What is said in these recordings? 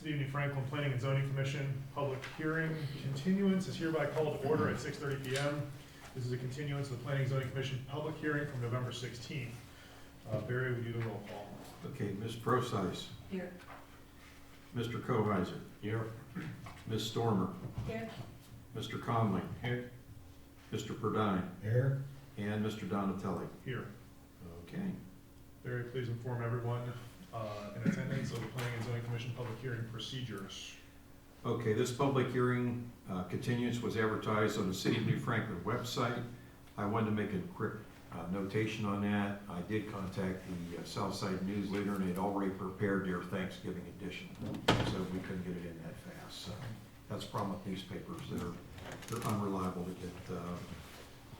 City of New Franklin Planning and Zoning Commission public hearing continuance is hereby called to order at 6:30 p.m. This is a continuance of the Planning and Zoning Commission public hearing from November 16th. Barry, would you do the roll call? Okay, Ms. Procyse. Here. Mr. Koheiser. Here. Ms. Stormer. Here. Mr. Conley. Here. Mr. Perdine. Here. And Mr. Donatelli. Here. Okay. Barry, please inform everyone in attendance of the Planning and Zoning Commission public hearing procedures. Okay, this public hearing continuance was advertised on the City of New Franklin website. I wanted to make a quick notation on that. I did contact the Southside News Leader, and they'd already prepared their Thanksgiving edition, so we couldn't get it in that fast. So that's the problem with newspapers; they're unreliable to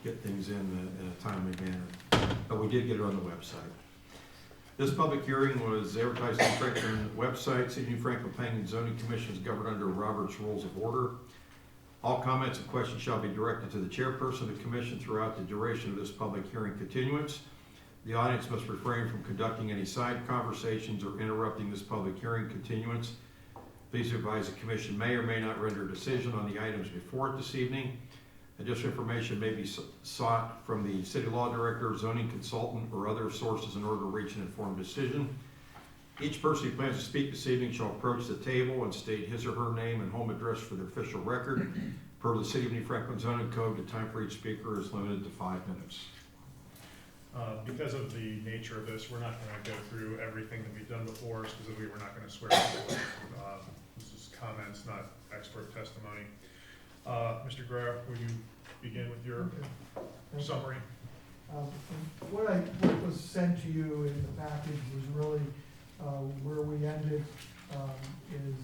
get things in a timely manner. But we did get it on the website. This public hearing was advertised on the Franklin website. City of New Franklin Planning and Zoning Commission is governed under Robert's Rules of Order. All comments and questions shall be directed to the chairperson of the commission throughout the duration of this public hearing continuance. The audience must refrain from conducting any side conversations or interrupting this public hearing continuance. Please advise the commission may or may not render a decision on the items before it this evening. Additional information may be sought from the city law director, zoning consultant, or other sources in order to reach an informed decision. Each person who plans to speak this evening shall approach the table and state his or her name and home address for the official record. Per the City of New Franklin zoning code, the time for each speaker is limited to 5 minutes. Because of the nature of this, we're not going to go through everything that we've done before, specifically we're not going to swear people in. This is comments, not expert testimony. Mr. Graf, would you begin with your summary? What was sent to you in the package was really where we ended is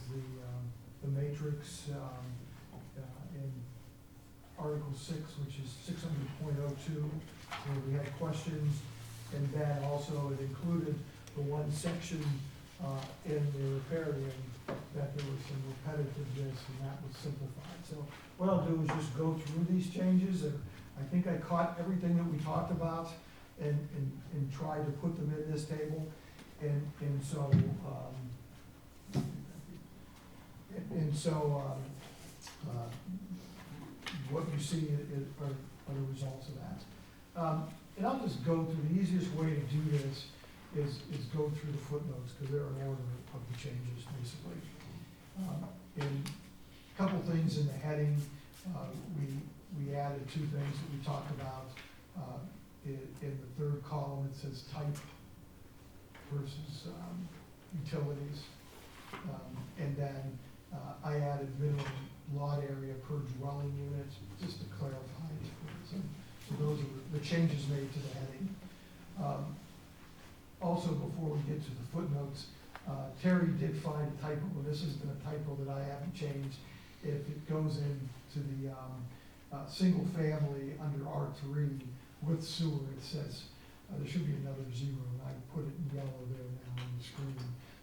the matrix in Article 6, which is 600.02, where we had questions, and then also it included the one section in the riparian that there was some repetitiveness, and that was simplified. So what I'll do is just go through these changes, and I think I caught everything that we talked about and tried to put them in this table. What you see are the results of that. And I'll just go through, the easiest way to do this is go through the footnotes, because they're in order of the changes, basically. In a couple things in the heading, we added two things that we talked about. In the third column, it says type versus utilities. And then I added minimum lot area per dwelling unit, just to clarify. So those are the changes made to the heading. Also, before we get to the footnotes, Terry did find a typo, and this has been a typo that I haven't changed. If it goes into the single family under R3 with sewer, it says there should be another 0, and I put it in yellow there now on the screen.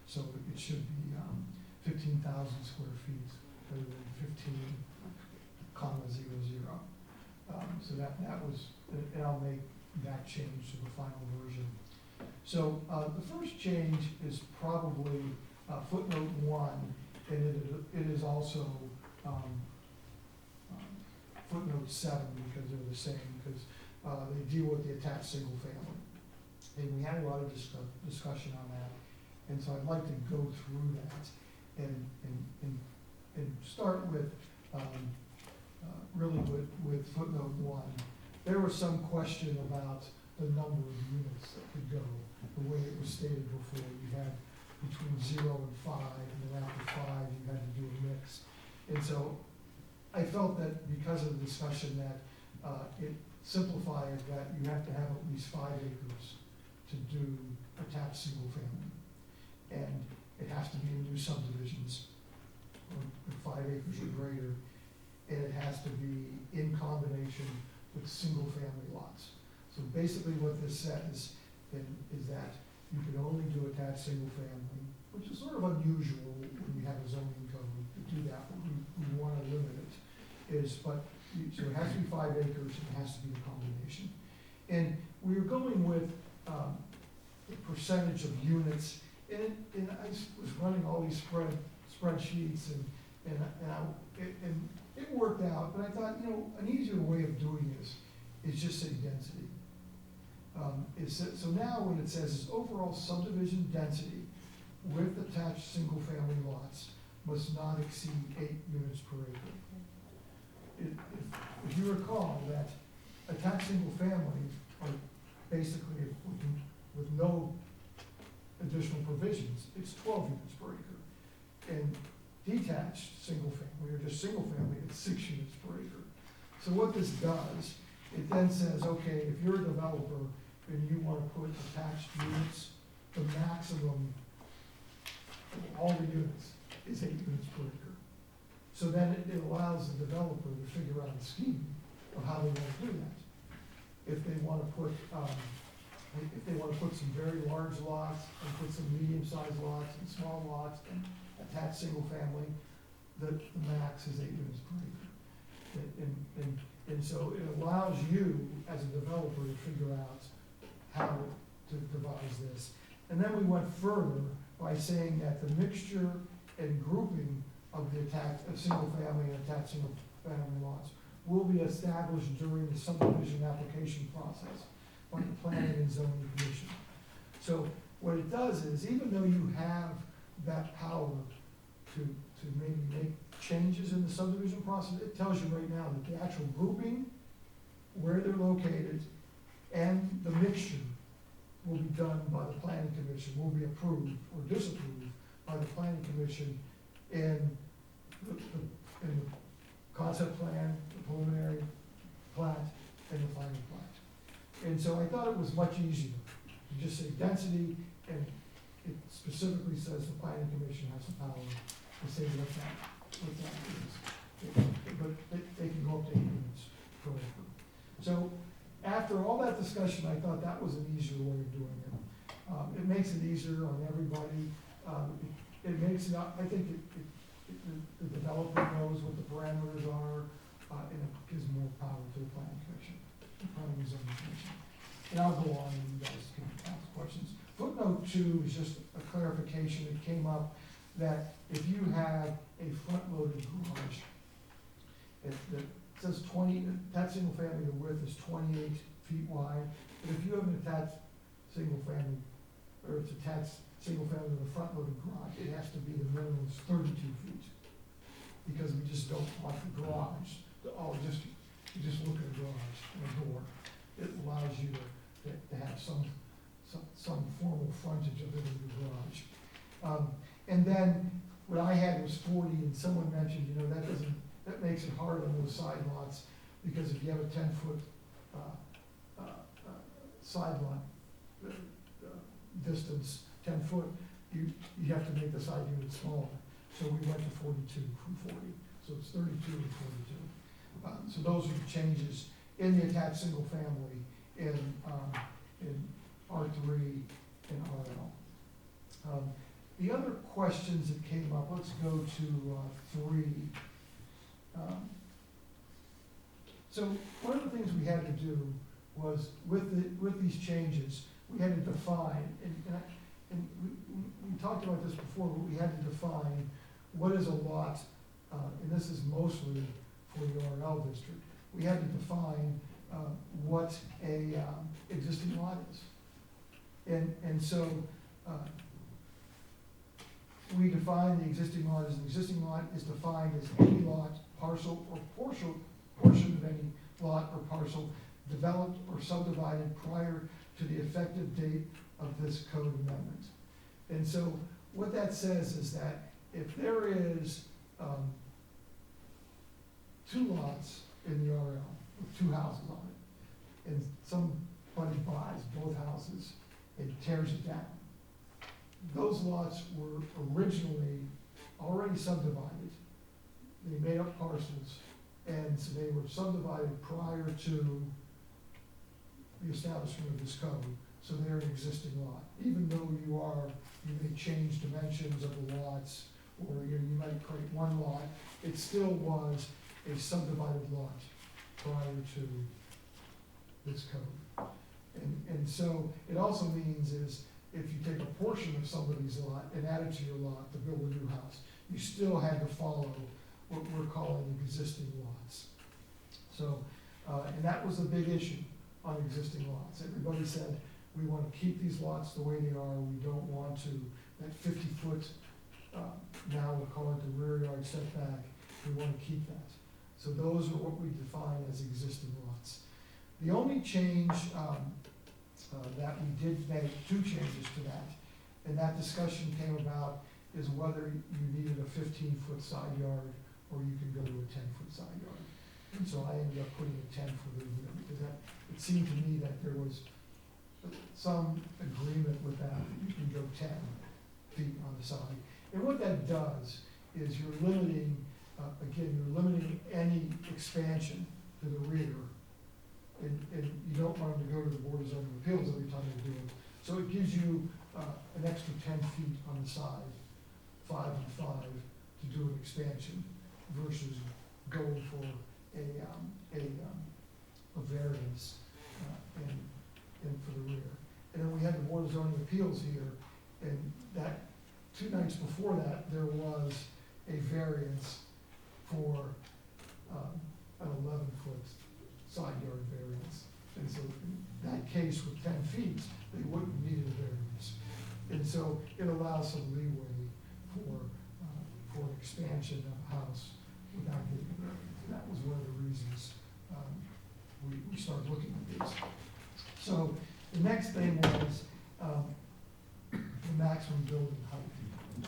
So it should be 15,000 square feet rather than 15,000. So that was, and I'll make that change to the final version. So the first change is probably footnote 1, and it is also footnote 7, because they're the same, because they deal with the attached single family. And we had a lot of discussion on that, and so I'd like to go through that and start with really with footnote 1. There was some question about the number of units that could go. The way it was stated before, you had between 0 and 5, and then after 5, you had to do a mix. And so I felt that because of the discussion that it simplified that you have to have at least 5 acres to do attached single family. And it has to be in new subdivisions, or 5 acres or greater, and it has to be in combination with single family lots. So basically what this says is that you can only do attached single family, which is sort of unusual when you have a zoning code to do that, but we want to limit it. So it has to be 5 acres, and it has to be a combination. And we were going with the percentage of units, and I was running all these spreadsheets and it worked out, but I thought, an easier way of doing this is just say density. So now what it says is overall subdivision density with attached single-family lots must not exceed 8 units per acre. If you recall that attached single-family are basically with no additional provisions, it's 12 units per acre. And detached single-family, or just single-family, it's 6 units per acre. So what this does, it then says, okay, if you're a developer and you want to put attached units, the maximum of all the units is 8 units per acre. So then it allows the developer to figure out a scheme of how they want to do that. If they want to put, some very large lots and put some medium-sized lots and small lots and attached single-family, the max is 8 units per acre. And so it allows you, as a developer, to figure out how to devise this. And then we went further by saying that the mixture and grouping of the single-family and attached single-family lots will be established during the subdivision application process by the Planning and Zoning Commission. So what it does is, even though you have that power to maybe make changes in the subdivision process, it tells you right now that the actual grouping, where they're located, and the mixture will be done by the Planning Commission, will be approved or disapproved by the Planning Commission in the concept plan, the preliminary plat, and the final plat. And so I thought it was much easier to just say density, and it specifically says the Planning Commission has the power to say what that is. But they can go up to 8 units per acre. So after all that discussion, I thought that was an easier way of doing it. It makes it easier on everybody. It makes it, I think the developer knows what the parameters are, and it gives more power to the Planning Commission, the Planning and Zoning Commission. And I'll go on and you guys can ask questions. Footnote 2 is just a clarification that came up, that if you have a front-loaded garage, it says 20, that single family, the width is 28 feet wide, but if you have an attached single family, or it's attached single family with a front-loaded garage, it has to be, the minimum is 32 feet. Because we just don't want the garage, you just look at a garage and a door. It allows you to have some formal frontage of it in the garage. And then what I had was 40, and someone mentioned, that makes it hard on those side lots, because if you have a 10-foot side lot distance, 10 foot, you have to make the side unit smaller. So we went to 42 from 40, so it's 32 and 42. So those are the changes in the attached single family in R3 and RL. The other questions that came up, let's go to 3. So one of the things we had to do was, with these changes, we had to define, and we talked about this before, but we had to define what is a lot, and this is mostly for the RL district. We had to define what a existing lot is. And so we define the existing lot as, the existing lot is defined as any lot, parcel, or portion of any lot or parcel developed or subdivided prior to the effective date of this code amendment. And so what that says is that if there is 2 lots in the RL with 2 houses on it, and somebody buys both houses and tears it down, those lots were originally already subdivided. They made up parcels, and so they were subdivided prior to the establishment of this code, so they're an existing lot. Even though you may change dimensions of the lots, or you might create one lot, it still was a subdivided lot prior to this code. And so it also means is, if you take a portion of somebody's lot and add it to your lot to build a new house, you still had to follow what we're calling existing lots. So, and that was a big issue on existing lots. Everybody said, we want to keep these lots the way they are, we don't want to, that 50-foot, now we'll call it the rear yard setback, we want to keep that. So those are what we define as existing lots. The only change that we did make, two changes to that, and that discussion came about, is whether you needed a 15-foot side yard or you could go to a 10-foot side yard. And so I ended up putting a 10-foot in there, because that, it seemed to me that there was some agreement with that, you can go 10 feet on the side. And what that does is you're limiting, again, you're limiting any expansion to the rear. And you don't want them to go to the Board of Zoning Appeals every time they do it. So it gives you an extra 10 feet on the side, 5 and 5, to do an expansion versus going for a variance and for the rear. And then we had the Board of Zoning Appeals here, and that, 2 nights before that, there was a variance for an 11-foot side yard variance. And so in that case with 10 feet, they wouldn't need a variance. And so it allows some leeway for an expansion of a house without getting a variance. And that was one of the reasons we started looking at these. So the next thing was the maximum building height.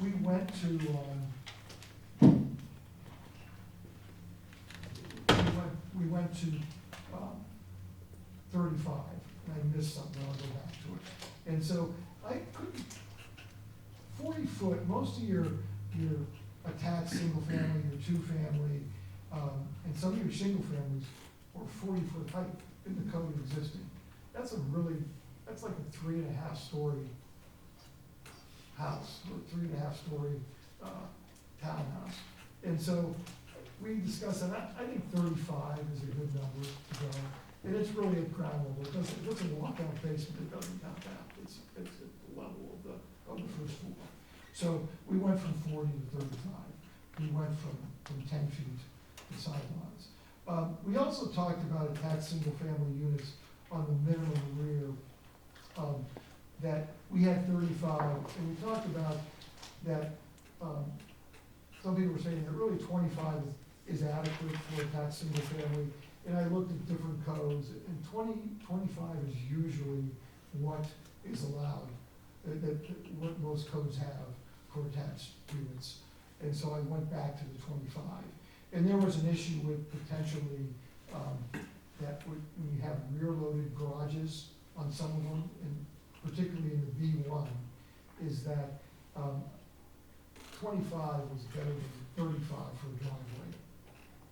We went to, we went to 35, and I missed something, I'll go back to it. And so I couldn't, 40 foot, most of your attached single family, your 2-family, and some of your single families are 40-foot height in the code existing. That's that's like a 3.5-story house, or 3.5-story townhouse. And so we discussed that. I think 35 is a good number to go. And it's really at ground level. It doesn't walk out basement, it doesn't count out. It's at the level of the first floor. So we went from 40 to 35. We went from 10 feet to sidelines. We also talked about attached single-family units on the minimum rear, that we had 35, and we talked about that, some people were saying that really 25 is adequate for attached single-family, and I looked at different codes, and 25 is usually what is allowed, what most codes have for attached units. And so I went back to the 25. And there was an issue with potentially, that when you have rear-loaded garages on some of them, and particularly in the B1, is that 25 was better than 35 for a driveway.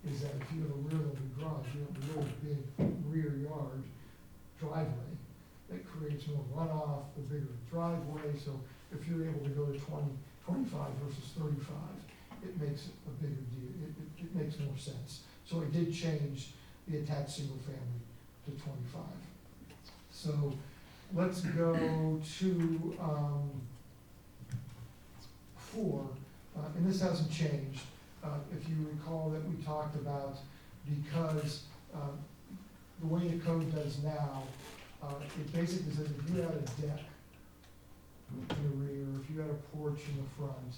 Is that if you have a rear-loaded garage, you have a really big rear yard driveway that creates more runoff, the bigger the driveway. So if you're able to go to 25 versus 35, it makes a bigger deal. It makes more sense. So I did change the attached single family to 25. So let's go to 4, and this hasn't changed. If you recall that we talked about, because the way the code does now, it basically says if you had a deck in the rear, if you had a porch in the front,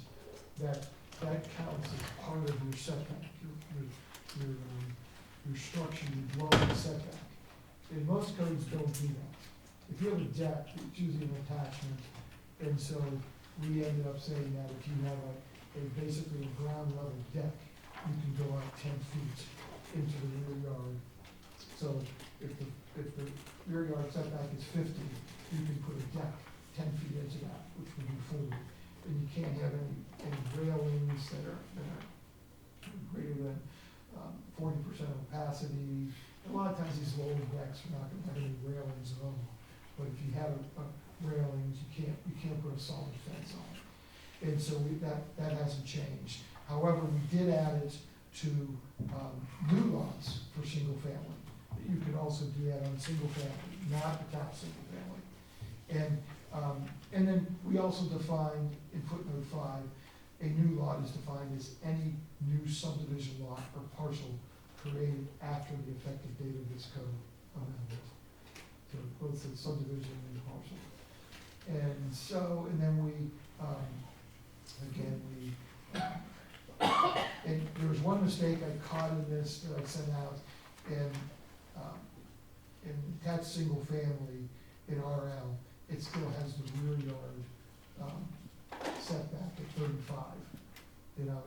that counts as part of your setback, your structure, your dwelling setback. And most codes don't do that. If you have a deck, it's usually an attachment, and so we ended up saying that if you have basically a ground level deck, you can go out 10 feet into the rear yard. So if the rear yard setback is 50, you can put a deck 10 feet into that, which would be 40. And you can't have any railings that are greater than 40% opacity. A lot of times these low decks are not going to have any railings at all. But if you have railings, you can't put a solid fence on it. And so that hasn't changed. However, we did add it to new lots for single family. You can also do that on single family, not attached single family. And then we also defined in footnote 5 A new lot is defined as any new subdivision lot or parcel created after the effective date of this code amendment. So both the subdivision and parcel. And so, and then we, again, and there was one mistake I caught in this that I sent out in attached single family in RL, it still has the rear yard, setback at 35. You know,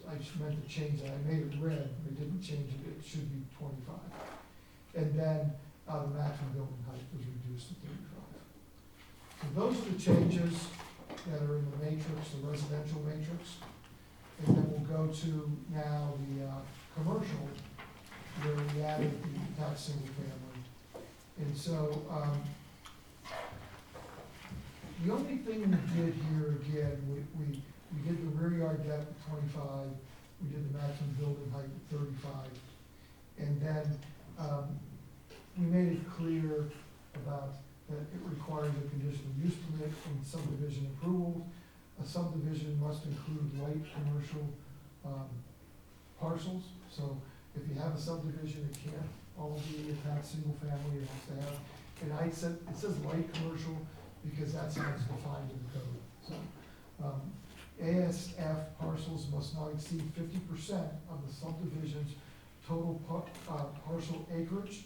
I just meant to change that, I made it red, but I didn't change it, it should be 25. And then, the maximum building height was reduced to 35. So those are the changes that are in the matrix, the residential matrix. And then we'll go to now the, commercial, where we added the attached single family. And so, the only thing we did here again, we did the rear yard depth at 25, we did the maximum building height at 35, and then we made it clear about that it requires a conditional use permit from subdivision approval. A subdivision must include light commercial parcels, so if you have a subdivision, it can't all be attached single family, it has to have, and it says light commercial, because that's how it's defined in the code. So, ASF parcels must not exceed 50% of the subdivision's total parcel acreage.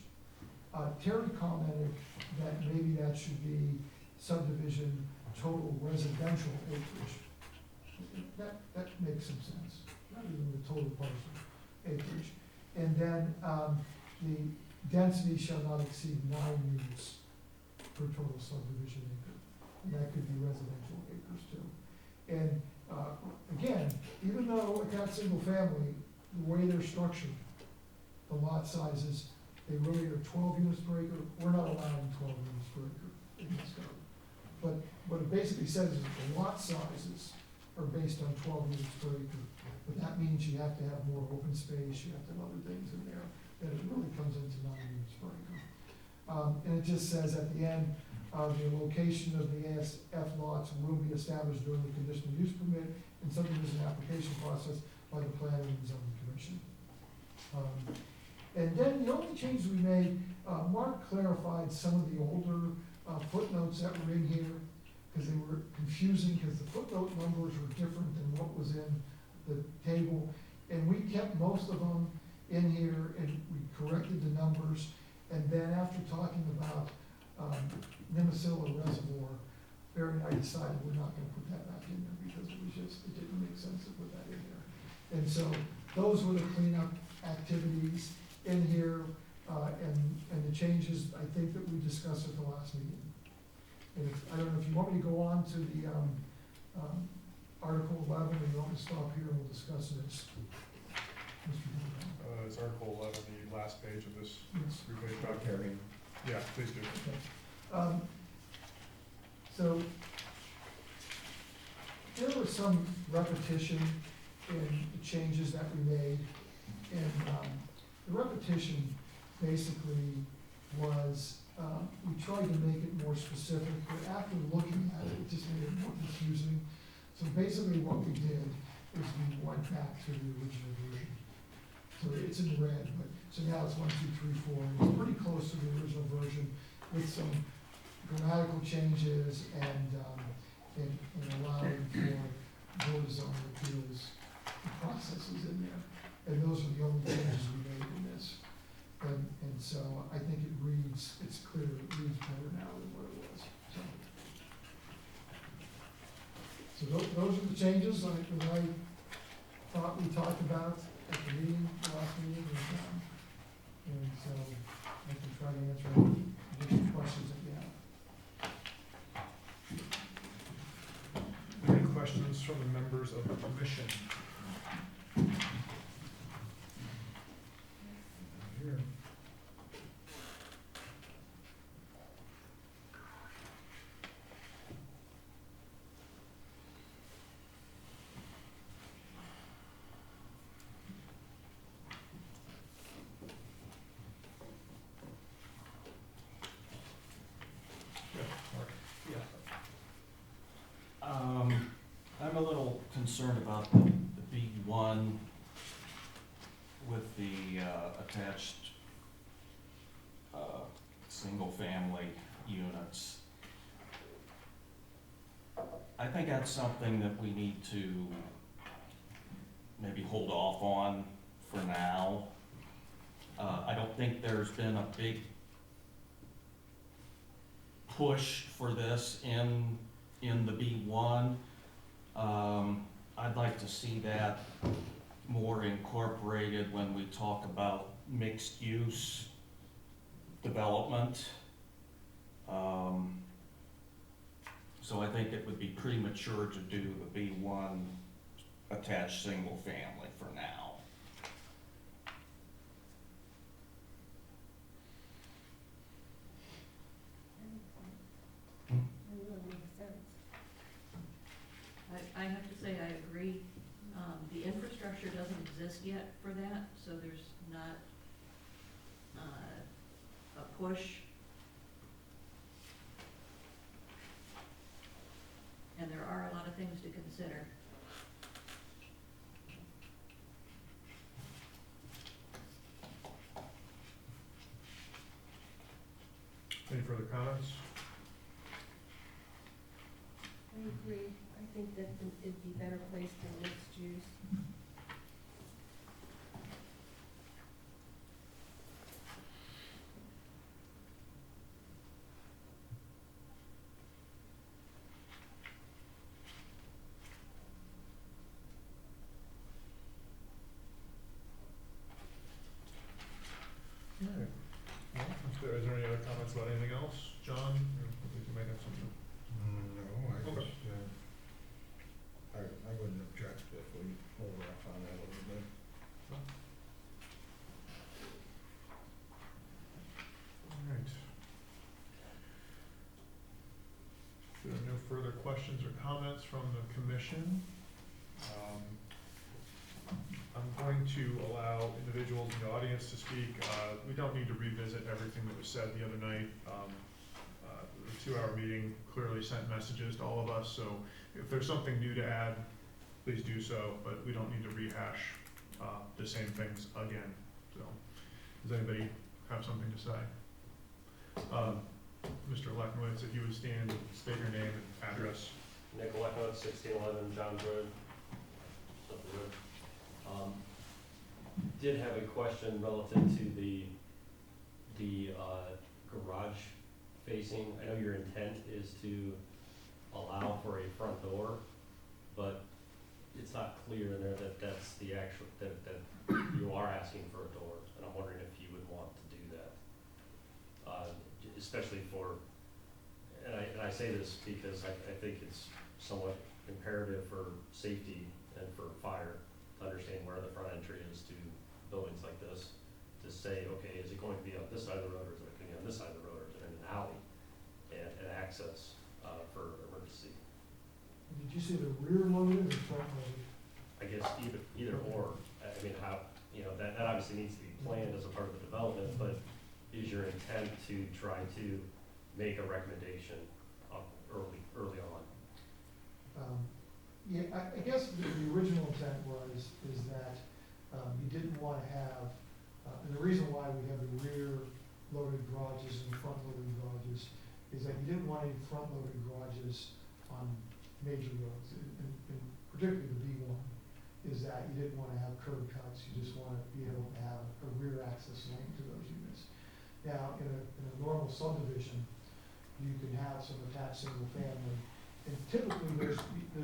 Terry commented that maybe that should be subdivision total residential acreage. That makes some sense, rather than the total parcel acreage. And then, the density shall not exceed 9 units per total subdivision acre. And that could be residential acres too. And, again, even though attached single family, the way they're structured, the lot sizes, they really are 12 units per acre. We're not allowing 12 units per acre in this code. But what it basically says is the lot sizes are based on 12 units per acre. But that means you have to have more open space, you have to have other things in there, that it really comes into 9 units per acre. And it just says at the end, the location of the ASF lots will be established during the conditional use permit and subdivision application process by the planning and zoning commission. And then the only change we made, Mark clarified some of the older footnotes that were in here, because they were confusing, because the footnote numbers were different than what was in the table. And we kept most of them in here, and we corrected the numbers. And then after talking about Nimisila Reservoir, Barry and I decided we're not gonna put that back in there, because it didn't make sense to put that in there. And so those were the cleanup activities in here, and the changes, I think, that we discussed at the last meeting. And I don't know if you want me to go on to the, Article 11, or you want me to stop here and we'll discuss this? Mr. Duncan? It's Article 11, the last page of this Yes. three-page document. Yeah, please do. Okay. So, there was some repetition in the changes that we made, and, the repetition basically was, we tried to make it more specific, but after looking at it, it just made it more confusing. So basically what we did is we went back to the original version. So it's in red, but, so now it's 1, 2, 3, 4, and it's pretty close to the original version with some grammatical changes and allowing for board of zoning appeals processes in there. And those are the only changes we made in this. And so I think it reads, it's clear, it reads better now than what it was, so. So those are the changes that I thought we talked about at the meeting, the last meeting, and so I can try to answer any additional questions that you have. Any questions from the members of the commission? Here. I'm a little concerned concerned about the B1 with the attached single-family units. I think that's something that we need to maybe hold off on for now. I don't think there's been a big push for this in the B1. I'd like to see that more incorporated when we talk about mixed-use development. So I think it would be premature to do the B1 attached single family for now. That really makes sense. I have to say, I agree. The infrastructure doesn't exist yet for that, so there's not a push. And there are a lot of things to consider. Any further comments? I agree. I think that it'd be better placed in mixed use. All right. Well, is there any other comments about anything else? John, you might have something. No, I Okay. just, I wouldn't object if we hold off on that a little bit. All right. If there are no further questions or comments from the commission, I'm going to allow individuals in the audience to speak. We don't need to revisit everything that was said the other night. The 2-hour meeting clearly sent messages to all of us, so if there's something new to add, please do so, but we don't need to rehash the same things again. So, does anybody have something to say? Mr. Lecknowitz, if you would stand, state your name and address. Nick Lecknowitz, 1611 Johns Road, Suffolk Road. Did have a question relative to the garage facing. I know your intent is to allow for a front door, but it's not clear in there that that's the actual, that you are asking for a door, and I'm wondering if you would want to do that. Especially for, and I say this because I think it's somewhat imperative for safety and for fire to understand where the front entry is to buildings like this, to say, okay, is it going to be on this side of the road, or is it going to be on this side of the road, or is it in an alley, and access for emergency. Did you say the rear loaded or front loaded? I guess either or, I mean, how, that obviously needs to be planned as a part of the development, but is your intent to try to make a recommendation early on? Yeah, I guess the original intent is that you didn't want to have, and the reason why we have the rear loaded garages and front loaded garages is that you didn't want any front loaded garages on major roads, and particularly the B1, is that you didn't want to have curb cuts, you just want to be able to have a rear access lane to those units. Now, in a normal subdivision, you can have some attached single family, and typically the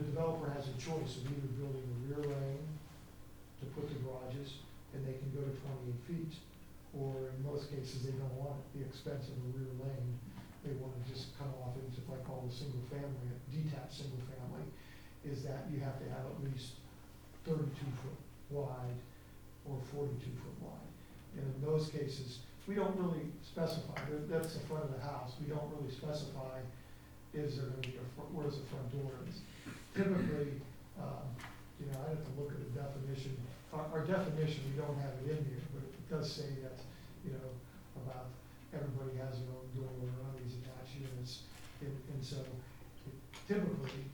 developer has a choice of either building a rear lane to put the garages, and they can go to 28 feet, or in most cases, they don't want the expense of a rear lane. They want to just come off into, like, all the single family, detached single family, is that you have to have at least 32 foot wide or 42 foot wide. And in those cases, we don't really specify, that's the front of the house, we don't really specify, is there gonna be where's the front door is. Typically, I have to look at the definition, our definition, we don't have it in here, but it does say that, about everybody has their own door on these attached units, and so typically,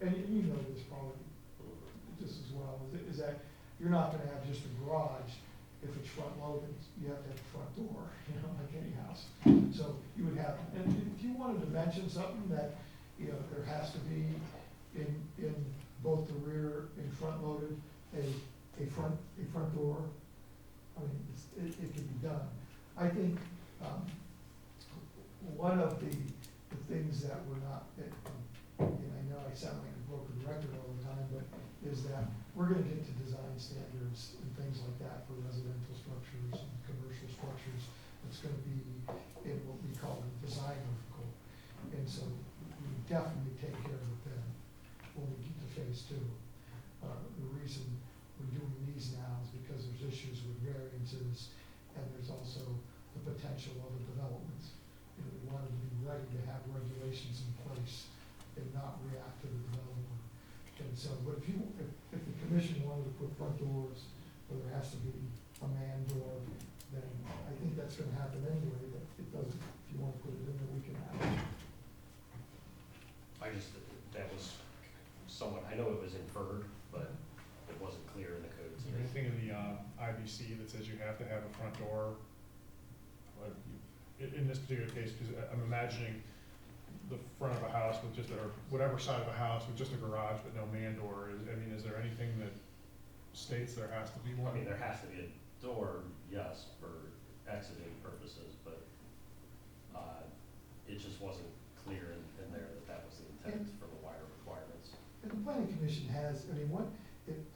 and you know this probably, this as well, is that you're not gonna have just a garage if it's front loaded, you have to have a front door, you know, like any house. So you would have, and if you wanted to mention something that, you know, there has to be in both the rear and front loaded, a front door, I mean, it can be done. I think, one of the things that we're not, and I know I sound like a broken record all the time, but is that we're gonna get to design standards and things like that for residential structures and commercial structures. It's gonna be in what we call the design article. And so we definitely take care of it then, when we get to phase two. The reason we're doing these now is because there's issues with variances, and there's also the potential of a development. And we wanted to be ready to have regulations in place and not react to the developer. And so, but if the commission wanted to put front doors, where there has to be a man door, then I think that's gonna happen anyway, but it doesn't, if you wanna put it in there, we can have it. That was somewhat, I know it was inferred, but it wasn't clear in the code Is to there me. anything in the IBC that says you have to have a front door? In this particular case, because I'm imagining the front of a house with just, or whatever side of a house with just a garage but no man door, is there anything that states there has to be I one? mean, there has to be a door, yes, for exiting purposes, but, it just wasn't clear in there that was the intent for the wire requirements. And the planning commission has, I mean,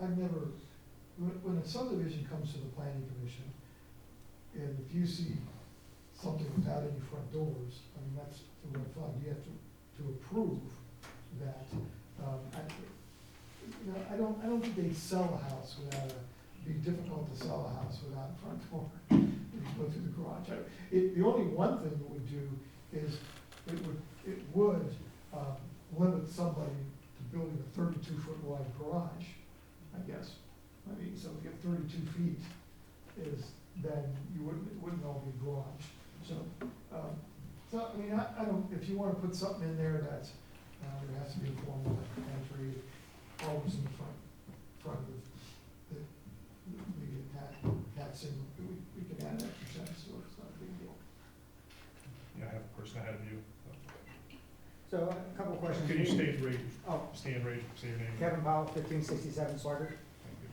I've never, when a subdivision comes to the planning commission, and if you see something without any front doors, I mean, that's a red flag, you have to approve that. I don't think they'd sell a house without it'd be difficult to sell a house without a front door, if you go through the garage. The only one thing it would do is, it would limit somebody to building a 32-foot wide garage, I guess. I mean, so if you have 32 feet, then it wouldn't all be garage. So, I mean, I don't, if you wanna put something in there that's, there has to be a formal entry, always in the front of the attached single, we can add that percentage to it, it's not a big deal. Yeah, I have a person ahead of you. So a couple of questions. Could you state, rate, Oh, stand, rate, say your name? Kevin Powell, 1567 Slugger. Thank you.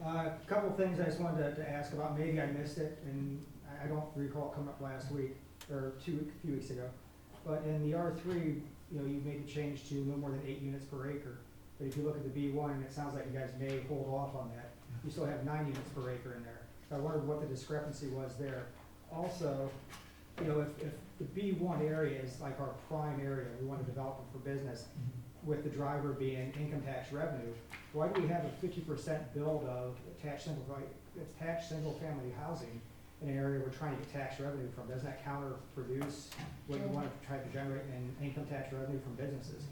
A couple of things I just wanted to ask about, maybe I missed it, and I don't recall it coming up last week, or a few weeks ago. But in the R3, you know, you made the change to no more than 8 units per acre. But if you look at the B1, and it sounds like you guys may hold off on that, you still have 9 units per acre in there. So I wondered what the discrepancy was there. Also, you know, if the B1 area is like our prime area, we want to develop it for business, with the driver being income tax revenue, why do we have a 50% build of attached single family housing in an area we're trying to get tax revenue from? Doesn't that counterproduce what you want to try to generate in income tax revenue from businesses?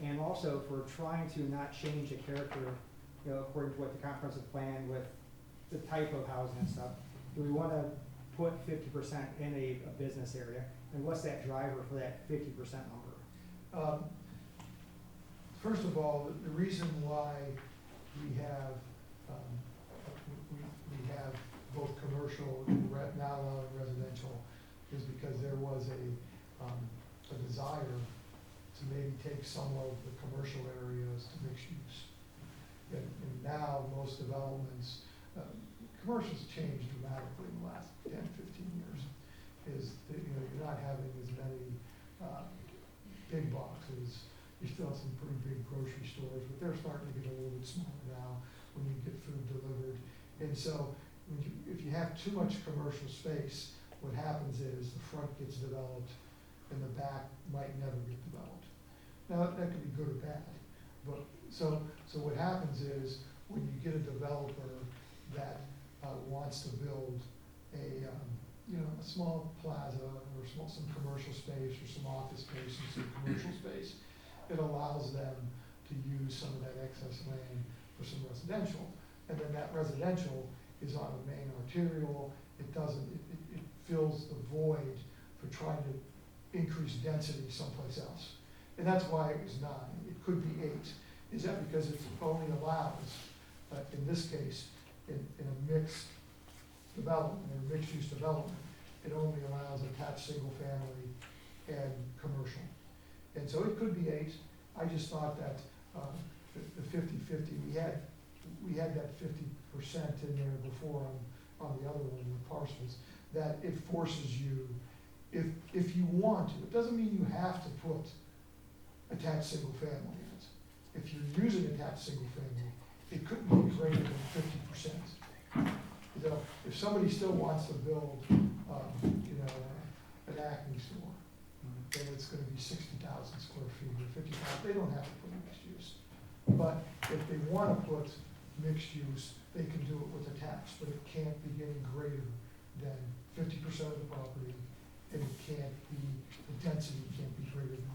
And also, if we're trying to not change the character, you know, according to what the comprehensive plan with the type of housing and stuff, do we want to put 50% in a business area? And what's that driver for that 50% number? First of all, the reason why we have both commercial and now allowing residential is because there was a desire to maybe take some of the commercial areas to mixed use. And now most developments, commercial's changed dramatically in the last 10, 15 years. Is that, you know, you're not having as many big boxes. You still have some pretty big grocery stores, but they're starting to get a little bit smaller now when you get food delivered. And so if you have too much commercial space, what happens is the front gets developed and the back might never get developed. Now, that could be good or bad, but so what happens is when you get a developer that wants to build a small plaza or some commercial space or some office space and some commercial space, it allows them to use some of that excess land for some residential. And then that residential is on a main arterial. It fills the void for trying to increase density someplace else. And that's why it was 9. It could be 8. is that because it only allows, in this case, in a mixed development, or mixed-use development, it only allows attached single-family and commercial. And so it could be 8. I just thought that, the 50/50, we had that 50% in there before on the other one, the parcels, that it forces you, if you want to, it doesn't mean you have to put attached single family in it. If you're using attached single family, it couldn't be greater than 50%. You know, if somebody still wants to build, an Acme store, then it's gonna be 60,000 square feet or 50,000, they don't have to put mixed use. But if they wanna put mixed use, they can do it with attached, but it can't be any greater than 50% of the property, and it can't be, the density can't be greater than 9.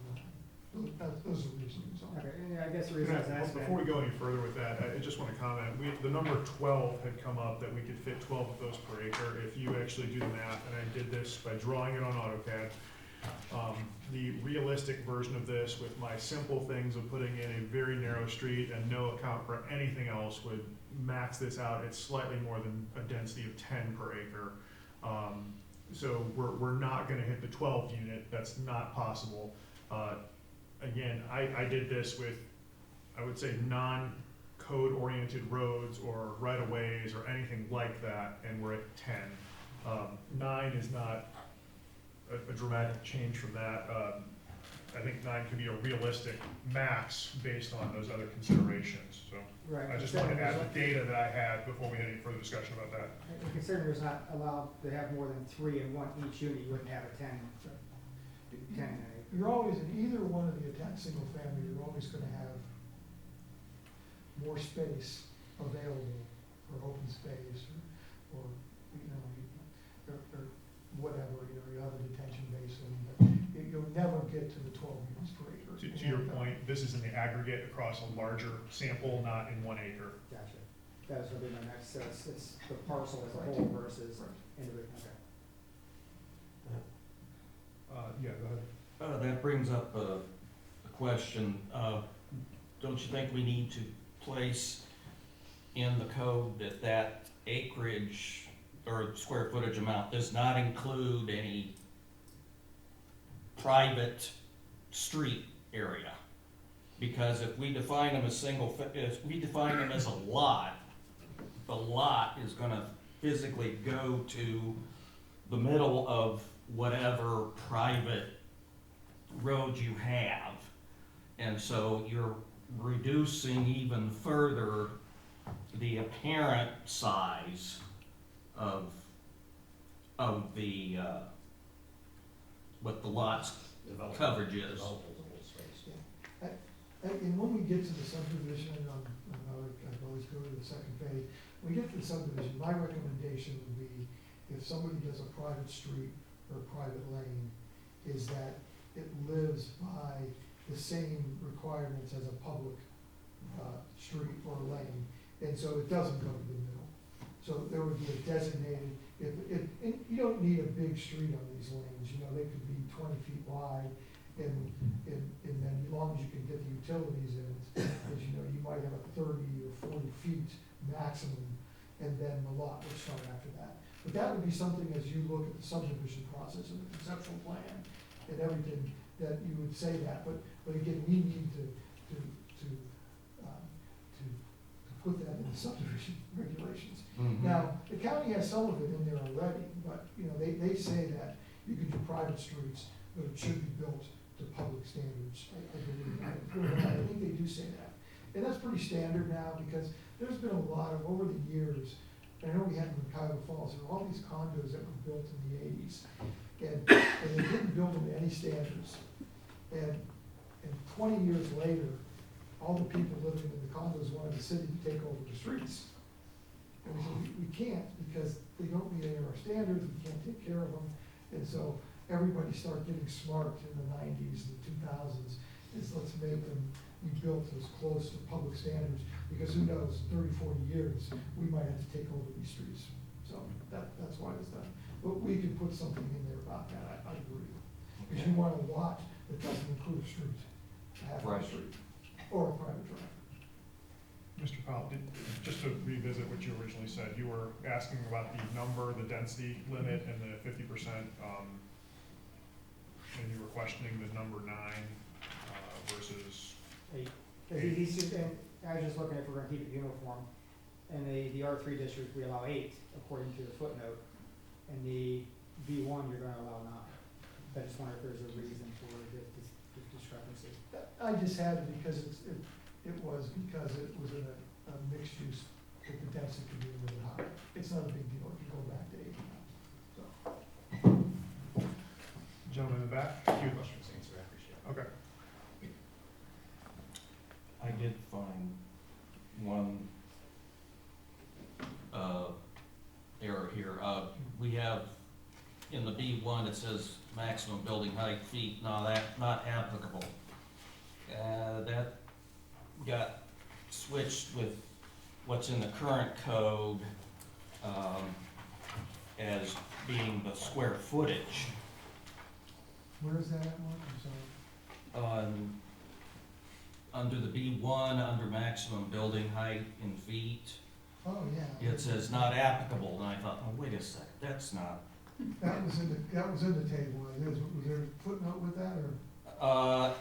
Those are reasons on it. Okay, and I guess the reason I was asking. Before we go any further with that, I just want to comment, the number 12 had come up, that we could fit 12 of those per acre. If you actually do the math, and I did this by drawing it on AutoCAD, the realistic version of this, with my simple things of putting in a very narrow street and no account for anything else, would max this out at slightly more than a density of 10 per acre. So we're not gonna hit the 12 unit, that's not possible. Again, I did this with, I would say, non-code oriented roads or right-of-ways or anything like that, and we're at 10. 9 is not a dramatic change from that. I think 9 could be a realistic max based on those other considerations, so. Right. I just wanted to add the data that I had before we had any further discussion about that. And considering there's not allowed to have more than 3 in one each unit, you wouldn't have a 10 in a. You're always, in either one of the attached single family, you're always gonna have more space available for open space or or whatever, you have a detention basin, but you'll never get to the 12 units per acre. To your point, this is in the aggregate across a larger sample, not in 1 acre. Gotcha. That was gonna be my next, so it's the parcel as a whole versus individual, okay. Yeah, go ahead. That brings up a question. Don't you think we need to place in the code that acreage or square footage amount does not include any private street area? Because if we define them as if we define them as a lot, the lot is gonna physically go to the middle of whatever private road you have. And so you're reducing even further the apparent size of the, what the lot's coverage is. Developable space. And when we get to the subdivision, I always go to the second phase, when we get to the subdivision, my recommendation would be, if somebody does a private street or a private lane, is that it lives by the same requirements as a public street or lane, and so it doesn't go to the middle. So there would be a designated, and you don't need a big street on these lanes, they could be 20 feet wide, and then as long as you can get the utilities in it, as you might have a 30 or 40 feet maximum, and then the lot would start after that. But that would be something, as you look at the subdivision process and the conceptual plan and everything, that you would say that, but again, we need to put that in the subdivision regulations. Mhm. Now, the county has some of it in there already, but, they say that you can do private streets, but it should be built to public standards, I believe. I think they do say that. And that's pretty standard now, because there's been a lot of, over the years, I know we had in Cuyahoga Falls, there were all these condos that were built in the 80s, and they didn't build them to any standards. And 20 years later, all the people living in the condos wanted the city to take over the streets. And we said, we can't, because they don't meet any of our standards, we can't take care of them. And so everybody started getting smart in the 90s and the 2000s, is let's make them be built as close to public standards, because who knows, 30, 40 years, we might have to take over these streets. So that's why it's done. But we could put something in there about that, I agree. Because you want a lot that doesn't include a street, a half a Right. street, or a private drive. Mr. Powell, just to revisit what you originally said, you were asking about the number, the density limit, and the 50%, and you were questioning the number 9 versus, He's just, and I was just looking if we're gonna keep it uniform. In the R three district, we allow 8 according to the footnote. In the B one, you're gonna allow 9. I just wonder if there's a reason for the discrepancy. I just had it because it was in a mixed use, that the density could be a little higher. It's not a big deal, if you go back to 8 now, so. gentleman in the back? You- Questions answered, I appreciate it. Okay. I did find one, error here. We have, in the B1, it says maximum building height feet, no, that, not applicable. That got switched with what's in the current code, as being the square footage. Where is that at, Mark? I'm sorry. Under the B1, under maximum building height in feet, Oh, yeah. it says not applicable, and I thought, oh, wait a sec, that's not. That was in the table, was there a footnote with that, or?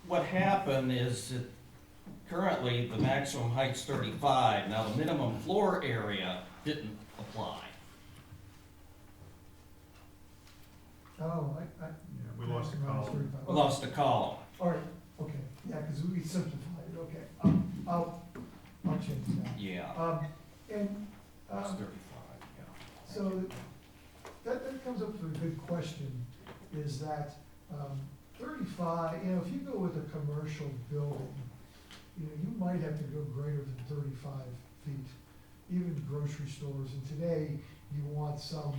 What happened is that currently the maximum height's 35, now the minimum floor area didn't apply. Oh, Yeah, we lost the column. 35. We lost the column. All right, okay, yeah, because we simplified it, okay. I'll change that. Yeah, And, it's 35, yeah. so that comes up with a good question, is that 35, if you go with a commercial building, you might have to go greater than 35 feet, even grocery stores. And today, you want some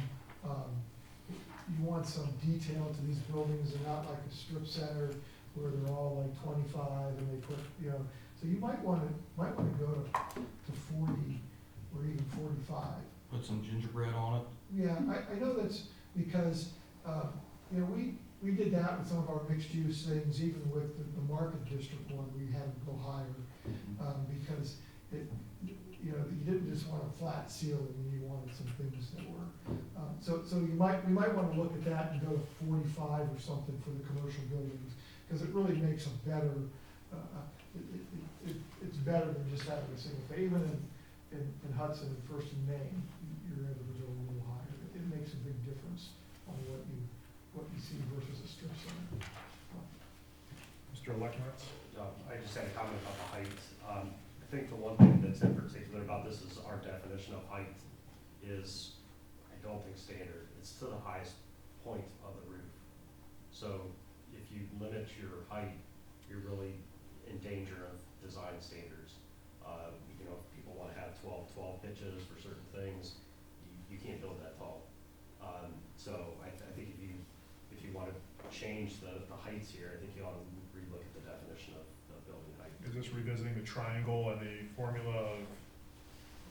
detail to these buildings. They're not like a strip center where they're all like 25 and they put, so you might want to go to 40 or even 45. Put some gingerbread on it. Yeah, I know that's because, we did that with some of our mixed use things, even with the market district one, we had them go higher. Because you didn't just want a flat ceiling, you wanted some things that were, so we might wanna look at that and go to 45 or something for the commercial buildings, because it really makes a better, it's better than just having a single family. Even in Hudson and First and Main, you're able to go a little higher. It makes a big difference on what you see versus a strip center. Mr. Leknowitz? I just had a comment about the height. I think the one thing that's in particular about this is our definition of height is, I don't think standard. It's to the highest point of the roof. So if you limit your height, you're really in danger of design standards. If people want to have 12 pitches for certain things, you can't build that tall. So I think if you want to change the heights here, I think you ought to relook at the definition of building height. Is this revisiting the triangle and the formula of,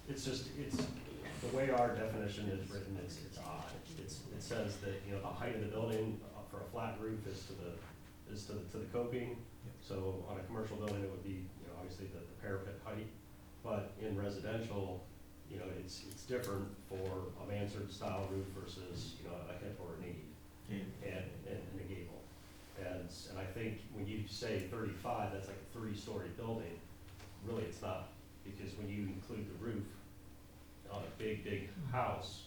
It's the way our definition is written, it's odd. It says that, the height of the building for a flat roof is to the coping. So on a commercial building, it would be, obviously the parapet height. But in residential, it's different for a mansard style roof versus, a hip or an eave and a gable. And I think when you say 35, that's like a 3-story building. Really, it's not, because when you include the roof on a big house,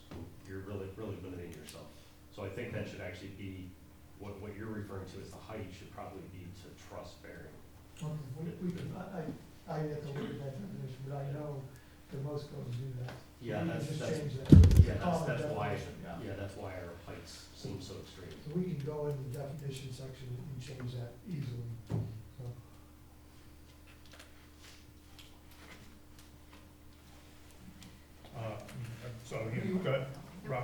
you're really limiting yourself. So I think that should actually be, what you're referring to as the height should probably be to truss bearing. Okay, we can, I have to look at that definition, but I know that most codes do that. Yeah, We can that's- just that's- change that. Yeah, Common that's why, definition. that's why our heights seem so extreme. So we can go in the definition section and change that easily, so. so, go ahead, Rob,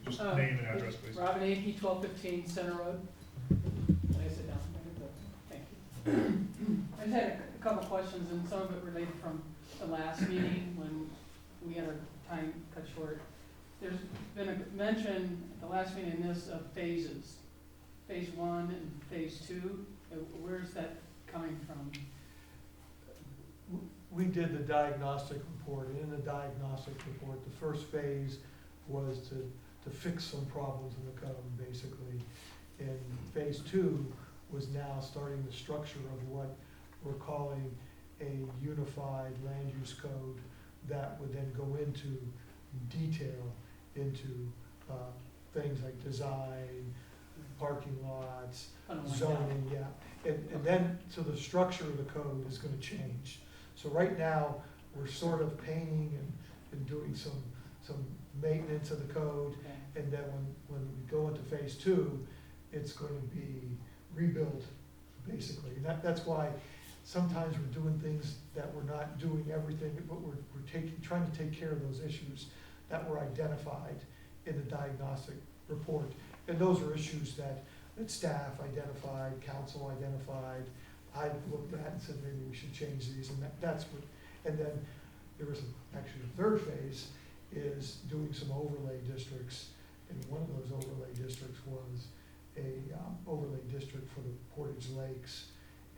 just name and address, please. Robin Ake, 1215 Center Road. Can I sit down? Thank you. I just had a couple questions, and some of it related from the last meeting when we had our time cut short. There's been a mention at the last meeting in this of phases, phase 1 and phase 2. Where's that coming from? we did the diagnostic report, and in the diagnostic report, the first phase was to fix some problems in the code, basically. And phase two was now starting the structure of what we're calling a unified land use code that would then go into detail into, things like design, parking lots, Kind of went down. zoning, yeah. And then, so the structure of the code is gonna change. So right now, we're sort of painting and doing some maintenance of the code. Okay. And then when we go into phase two, it's going to be rebuilt, basically. And that's why sometimes we're doing things that we're not doing everything, but we're trying to take care of those issues that were identified in the diagnostic report. And those are issues that staff identified, council identified, I looked at and said, maybe we should change these, and that's what, and then there was actually a third phase, is doing some overlay districts, and one of those overlay districts was a overlay district for the Portage Lakes,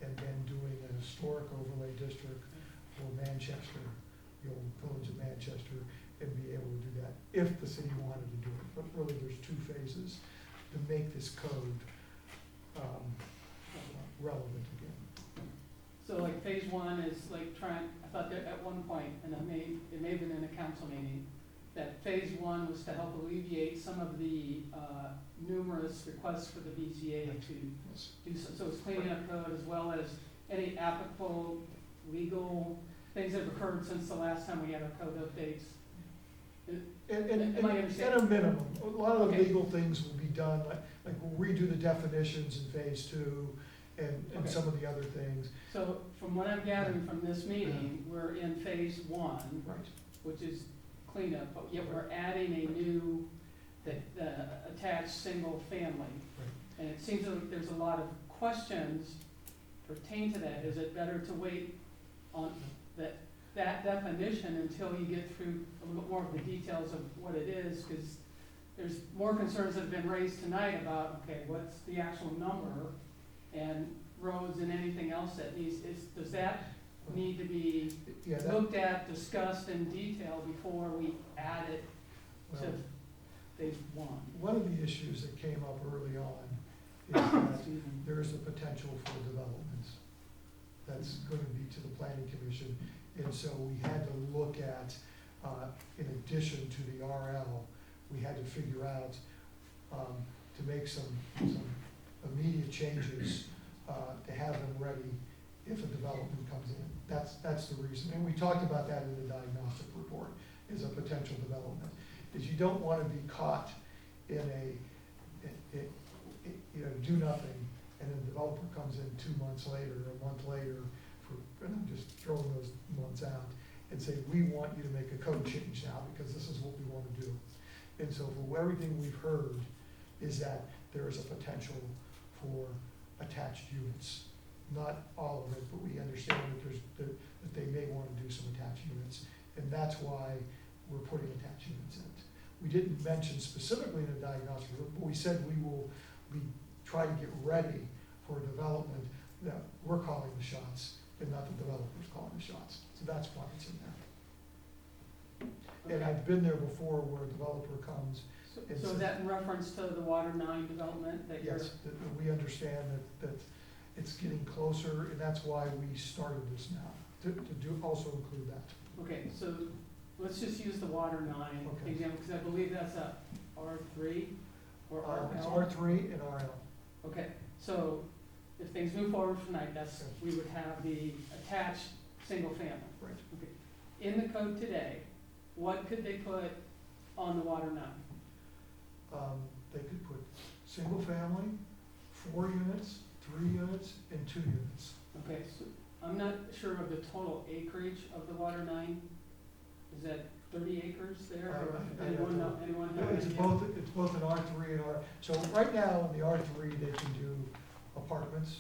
and then doing a historic overlay district for Manchester, the old village of Manchester, and be able to do that, if the city wanted to do it. But really, there's two phases to make this code relevant again. So like phase one is like trying, I thought that at one point, and it may have been in a council meeting, that phase one was to help alleviate some of the numerous requests for the BZA to Yes. do so it's cleaning up code as well as any applicable legal things that have occurred since the last time we had our code updates. And Am I at a understanding? minimum, a lot of the Okay. legal things will be done, like we'll redo the definitions in phase two, and Okay. some of the other things. So from what I'm gathering from this meeting, we're in phase one, Right. which is cleanup, but yet we're adding a new, attached single family. And it seems like there's a lot of questions pertain to that. Is it better to wait on that definition until you get through a little bit more of the details of what it is? Because there's more concerns that have been raised tonight about, okay, what's the actual number? And roads and anything else that does that need to be Yeah, that, looked at, discussed in detail before we add it to well, phase one? one of the issues that came up early on is that there is a potential for developments. That's gonna be to the planning commission, and so we had to look at, in addition to the RL, we had to figure out, to make some immediate changes, to have them ready if a development comes in. That's the reason, and we talked about that in the diagnostic report, is a potential development. Is you don't wanna be caught in do nothing, and then the developer comes in 2 months later, or a month later, and I'm just throwing those months out, and say, we want you to make a code change now, because this is what we wanna do. And so for everything we've heard, is that there is a potential for attached units. Not all of it, but we understand that they may wanna do some attached units, and that's why we're putting attached units in. We didn't mention specifically in the diagnostic, but we said we try to get ready for development that we're calling the shots, and not the developers calling the shots. So that's why it's in there. And I've been there before where a developer comes, So is that in reference to the Water 9 development that you're? yes, that we understand that it's getting closer, and that's why we started this now, to also include that. Okay, so let's just use the Water 9 Okay. example, because I believe that's a R3 or RL. It's R3 and RL. Okay, so if things move forward tonight, we would have the attached single family. Right. Okay. In the code today, what could they put on the Water 9? They could put single family, 4 units, 3 units, and 2 units. Okay, so I'm not sure of the total acreage of the Water 9. Is that 30 acres there? Or anyone know, It's any idea? both an R3 and R, so right now in the R3, they can do apartments,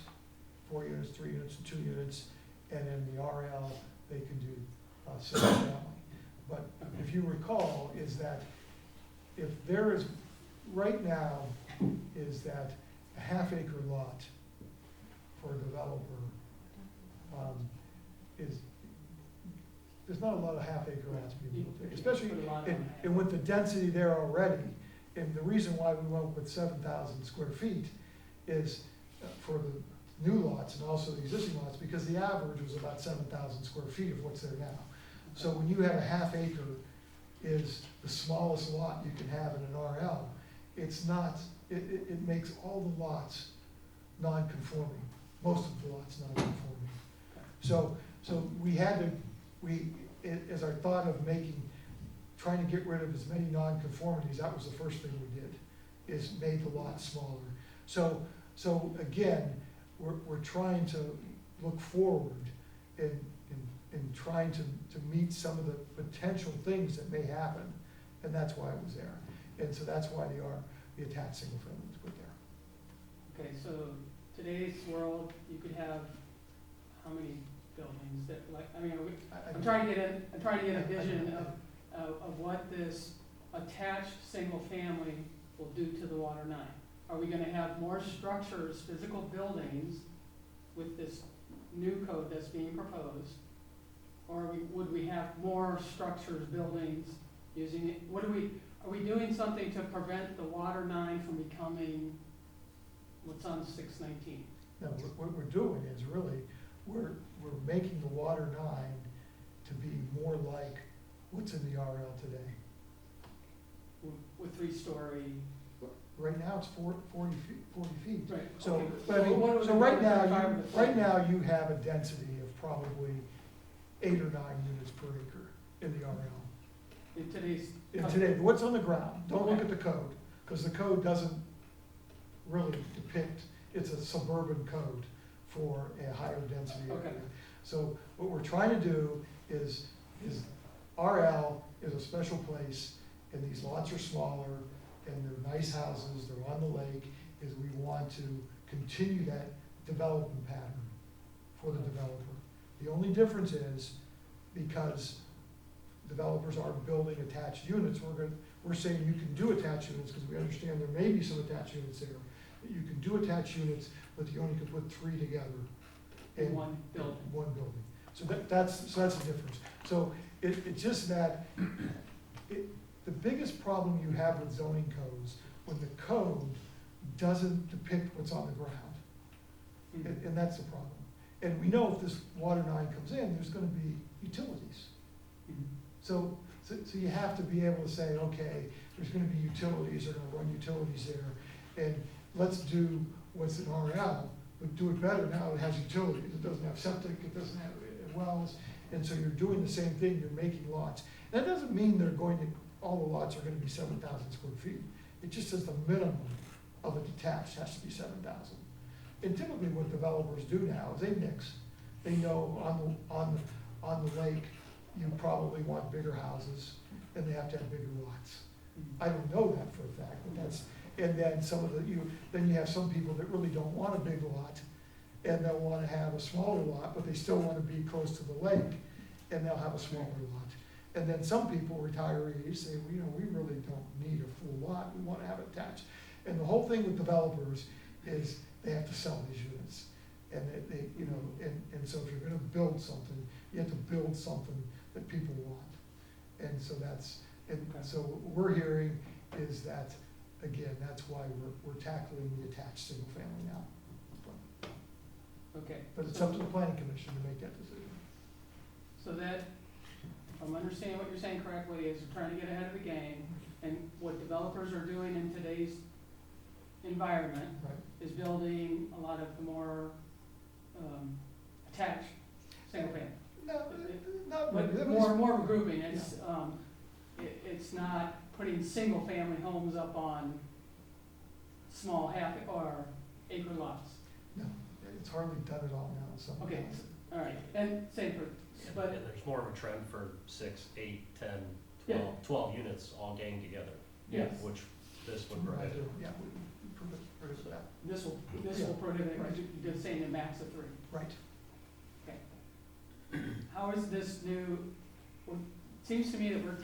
4 units, 3 units, and 2 units, and in the RL, they can do single family. But if you recall, is that if there is, right now, is that a half-acre lot for a developer, is, there's not a lot of half acre lots being built there, especially, Put a lot on and, that. and with the density there already. And the reason why we went with 7,000 square feet is for the new lots and also the existing lots, because the average was about 7,000 square feet of what's there now. So when you have a half acre is the smallest lot you can have in an RL, it's not, it makes all the lots non-conforming, most of the lots non-conforming. So we had to, as our thought of trying to get rid of as many non-conformities, that was the first thing we did, is made the lot smaller. So again, we're trying to look forward and trying to meet some of the potential things that may happen, and that's why it was there. And so that's why the attached single family was put there. Okay, so today's world, you could have how many buildings that, like, I mean, I'm trying to get a vision of what this attached single family will do to the water line. Are we gonna have more structures, physical buildings with this new code that's being proposed? Or would we have more structures, buildings, using it, are we doing something to prevent the water line from becoming what's on 619? No, what we're doing is really, we're making the water line to be more like what's in the RL today. With 3-story, Right now, it's 40 feet. right, So, okay. but I mean, what was so the right number now, for the right now you have a density of probably 8 or 9 units per acre in the RL. In today's. In today, what's on the ground, don't look at the code, because the code doesn't really depict, it's a suburban code for a higher density area. Okay. So what we're trying to do is RL is a special place, and these lots are smaller, and they're nice houses, they're on the lake, is we want to continue that development pattern for the developer. The only difference is, because developers are building attached units, we're saying you can do attached units, because we understand there may be some attached units there. That you can do attached units, but you only can put 3 together. In one building. One building. So that's the difference. So it's just that, the biggest problem you have with zoning codes, when the code doesn't depict what's on the ground. And that's the problem. And we know if this water line comes in, there's gonna be utilities. So you have to be able to say, okay, there's gonna be utilities, they're gonna run utilities there, and let's do what's in RL, but do it better now, it has utilities, it doesn't have septic, it doesn't have wells, and so you're doing the same thing, you're making lots. That doesn't mean all the lots are gonna be 7,000 square feet. It just says the minimum of a detached has to be 7,000. And typically what developers do now is they mix. They know on the lake, you probably want bigger houses, and they have to have bigger lots. I don't know that for a fact, but that's, and then then you have some people that really don't want a big lot, and they'll wanna have a smaller lot, but they still wanna be close to the lake, and they'll have a smaller lot. And then some people, retirees, say, well, we really don't need a full lot, we wanna have it attached. And the whole thing with developers is they have to sell these units. And and so if you're gonna build something, you have to build something that people want. And so so what we're hearing is that, again, that's why we're tackling the attached single family now. Okay. But it's up to the planning commission to make that decision. So that, if I'm understanding what you're saying correctly, is we're trying to get ahead of the game, and what developers are doing in today's environment Right. is building a lot of the more attached single family. No, not But really. more grouping, it's not putting single family homes up on small half or acre lots. No, it's hardly done it all now, so. Okay, all right, and same for, but, And there's more of a trend for 6, 8, 10, Yeah. 12 units all ganged together, yes, which this would prohibit. Yeah, we prohibit that. this will prohibit, you're saying a max of 3. Right. How is this new, well, it seems to me that we're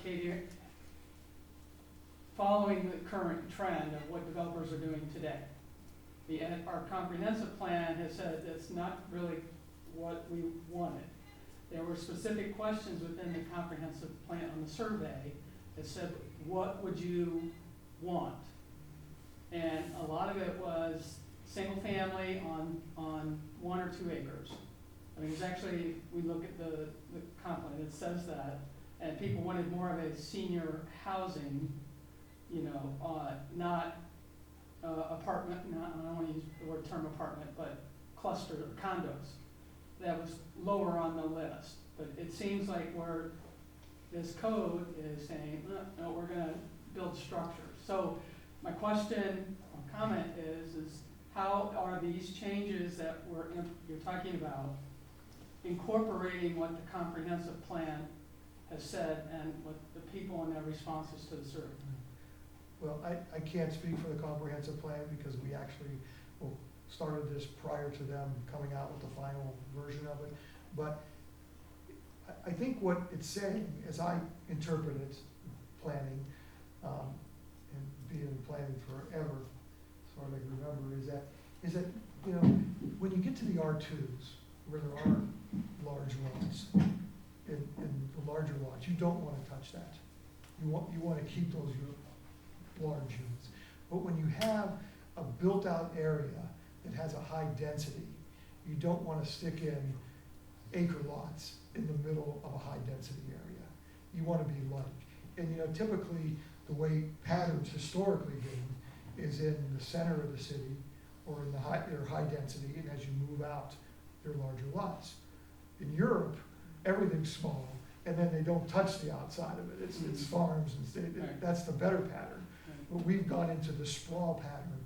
following the current trend of what developers are doing today. Our comprehensive plan has said that's not really what we wanted. there were specific questions within the comprehensive plan on the survey that said, what would you want? And a lot of it was single family on 1 or 2 acres. I mean, it's actually, we look at the comp plan, it says that, and people wanted more of a senior housing, you know, not apartment, not, I don't wanna use the word term apartment, but cluster condos. That was lower on the list, but it seems like where this code is saying, no, we're gonna build structures. So my question or comment is how are these changes that you're talking about incorporating what the comprehensive plan has said and what the people and their responses to the survey? Well, I can't speak for the comprehensive plan because we actually started this prior to them coming out with the final version of it. But I think what it's saying, as I interpret it, planning, and being in planning forever, as far as I can remember, is that, you know, when you get to the R2s, where there are large lots, in the larger lots, you don't wanna touch that. You wanna keep those large units. But when you have a built-out area that has a high density, you don't wanna stick in acre lots in the middle of a high-density area. You wanna be like, and you know, typically, the way patterns historically been is in the center of the city or in their high density, and as you move out, they're larger lots. In Europe, everything's small, and then they don't touch the outside of it. It's farms and Right. that's the better pattern. Right. But we've gone into the sprawl pattern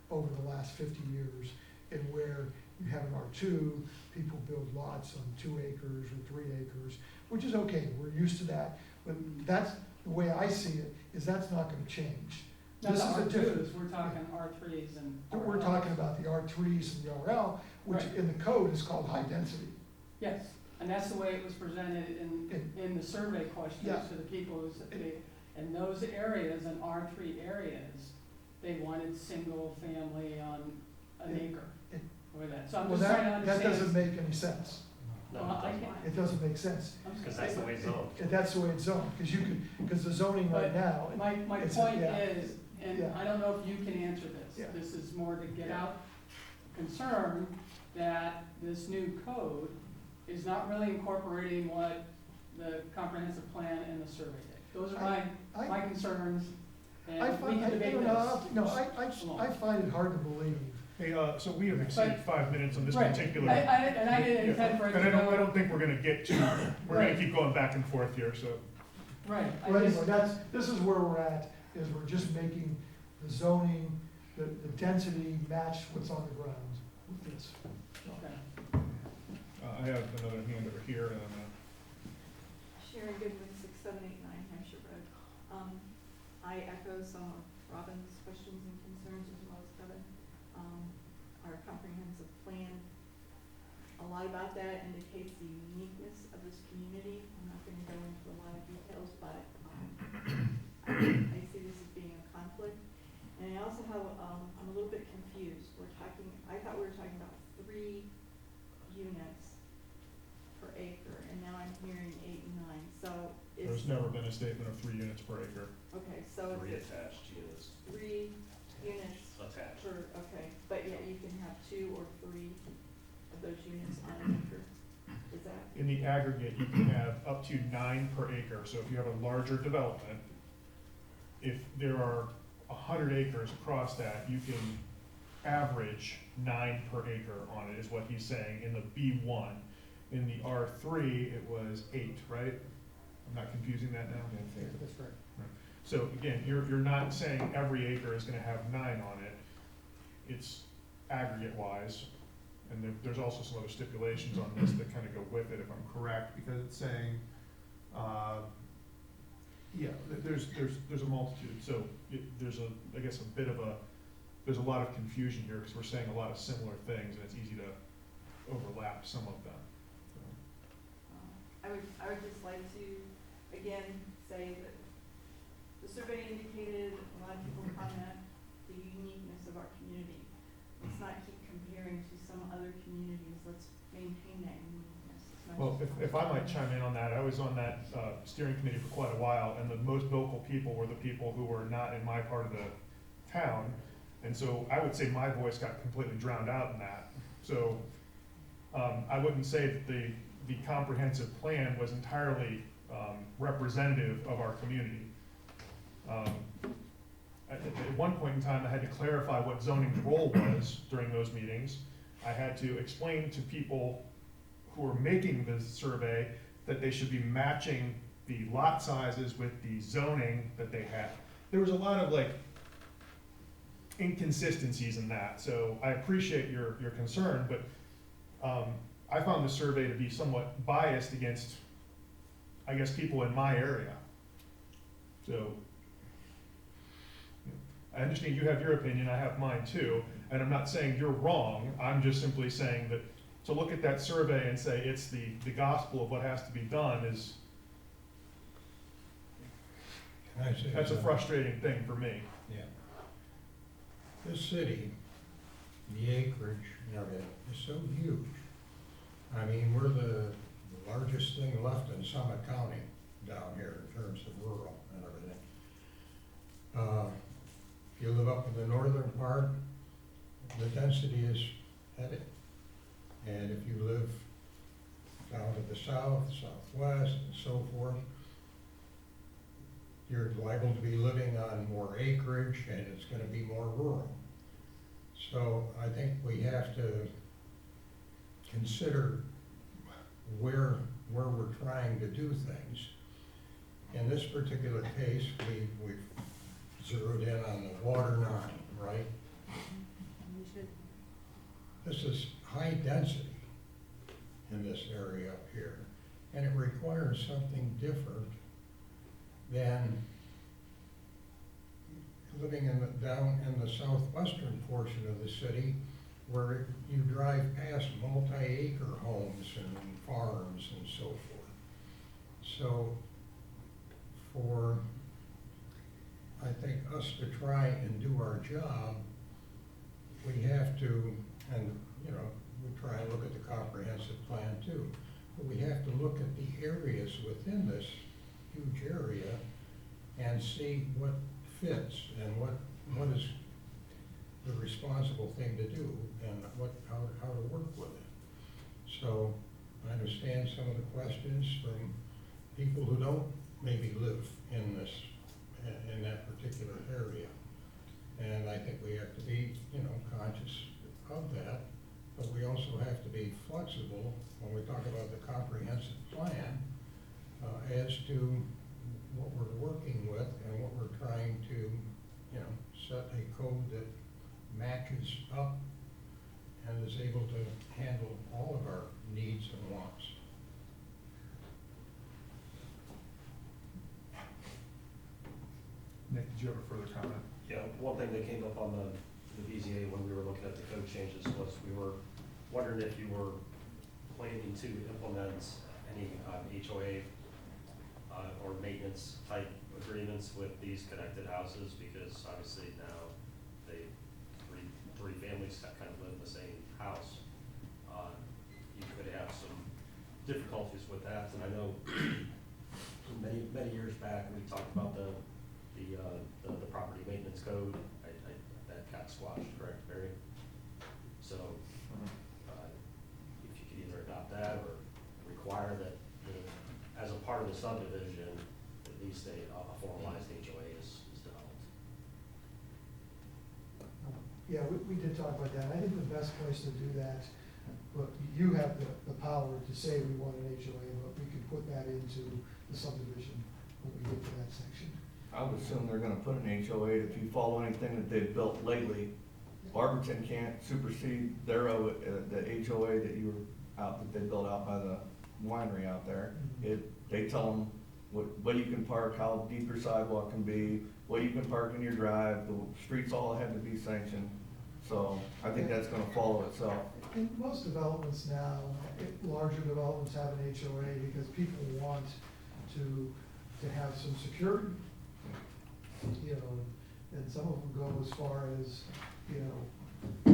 over the last 50 years, in where you have an R2, people build lots on 2 acres or 3 acres, which is okay, we're used to that, but that's, the way I see it, is that's not gonna change. Now, This the is a different, R2s, we're talking R3s and. but we're talking about the R3s and the RL, which Right. in the code is called high density. Yes, and that's the way it was presented in the survey questions Yeah. to the people, is that in those areas, in R3 areas, they wanted single family on an It- acre. it- Or that, so I'm Well, just trying to that understand. doesn't make any sense. No, Well, I it can't- It doesn't make sense. I'm just- because that's the way it's zoned. And that's the way it's zoned, because the zoning right But now, My It's- point yeah. is, and Yeah. I don't know if you can answer this, Yeah. this is more to get out concern that this new code is not really incorporating what the comprehensive plan and the survey did. Those are I- my concerns, I and we find, can debate this. I find it hard to believe. Hey, so we have exceeded 5 minutes on this Right. particular. And I didn't intend for it to And I go. don't think we're gonna get to, we're gonna Right. keep going back and forth here, so. Right, Well, I just, anyway, this is where we're at, is we're just making the zoning, the density match what's on the ground with this. So, okay. I have another hand over here, and Sharon Goodwin, 6789 Hampshire Road. I echo some of Robin's questions and concerns as well as Kevin. Our comprehensive plan, a lot about that indicates the uniqueness of this community. I'm not gonna go into a lot of details, but I see this as being a conflict. And I also have, I'm a little bit confused. I thought we were talking about 3 units per acre, and now I'm hearing 8 and 9, so it's. there's never been a statement of 3 units per acre. Okay, so Three it's attached units 3 units attached. per, okay, but yet you can have 2 or 3 of those units on an acre, is that? In the aggregate, you can have up to 9 per acre, so if you have a larger development, if there are 100 acres across that, you can average 9 per acre on it, is what he's saying, in the B1. In the R3, it was 8, right? I'm not confusing that now? That's correct. So again, you're not saying every acre is gonna have 9 on it. It's aggregate wise, and there's also some other stipulations on this that kind of go with it, if I'm correct, because it's saying, yeah, there's a multitude, so there's I guess there's a lot of confusion here, because we're saying a lot of similar things, and it's easy to overlap some of them. I would just like to, again, say that the survey indicated, a lot of people comment, the uniqueness of our community. Let's not keep comparing to some other communities, let's maintain that uniqueness. Well, if I might chime in on that, I was on that steering committee for quite a while, and the most vocal people were the people who were not in my part of the town. And so I would say my voice got completely drowned out in that. So I wouldn't say that the comprehensive plan was entirely representative of our community. At one point in time, I had to clarify what zoning's role was during those meetings. I had to explain to people who were making the survey that they should be matching the lot sizes with the zoning that they had. There was a lot of like inconsistencies in that, so I appreciate your concern, but I found the survey to be somewhat biased against, I guess, people in my area. So, I understand you have your opinion, I have mine too, and I'm not saying you're wrong, I'm just simply saying that to look at that survey and say it's the gospel of what has to be done is, Can I say that's a something? frustrating thing for me. Yeah. This city, the acreage of it is so huge. I mean, we're the largest thing left in Summit County down here in terms of rural and everything. If you live up in the northern part, the density is heavy. And if you live down to the south, southwest, and so forth, you're liable to be living on more acreage and it's gonna be more rural. So I think we have to consider where we're trying to do things. In this particular case, we've zeroed in on the water line, right? We should, This is high density in this area up here, and it requires something different than living down in the southwestern portion of the city, where you drive past multi-acre homes and farms and so forth. So for, I think, us to try and do our job, we have to, and you know, we try and look at the comprehensive plan too, but we have to look at the areas within this huge area and see what fits and what is the responsible thing to do and how to work with it. So I understand some of the questions from people who don't maybe live in that particular area. And I think we have to be, you know, conscious of that, but we also have to be flexible when we talk about the comprehensive plan as to what we're working with and what we're trying to, you know, set a code that matches up and is able to handle all of our needs and wants. Nick, did you have a further comment? Yeah, one thing that came up on the BZA when we were looking at the code changes was we were wondering if you were planning to implement any HOA or maintenance type agreements with these connected houses, because obviously now three families that kind of live in the same house. You could have some difficulties with that, and I know many years back, we talked about the property maintenance code, that got squashed, correct, Barry? So, if you could either adopt that or require that, as a part of the subdivision, at least a formalized HOA is developed. Yeah, we did talk about that. I think the best place to do that, look, you have the power to say we want an HOA, but we could put that into the subdivision when we get to that section. I would assume they're gonna put an HOA, if you follow anything that they've built lately, Barberton can't supersede their, the HOA that you were out, that they built out by the winery out there. They tell them what you can park, how deep your sidewalk can be, what you can park in your drive, the streets all have to be sanctioned. So I think that's gonna follow itself. In most developments now, larger developments have an HOA because people want to have some security. You know, and some of them go as far as, you know,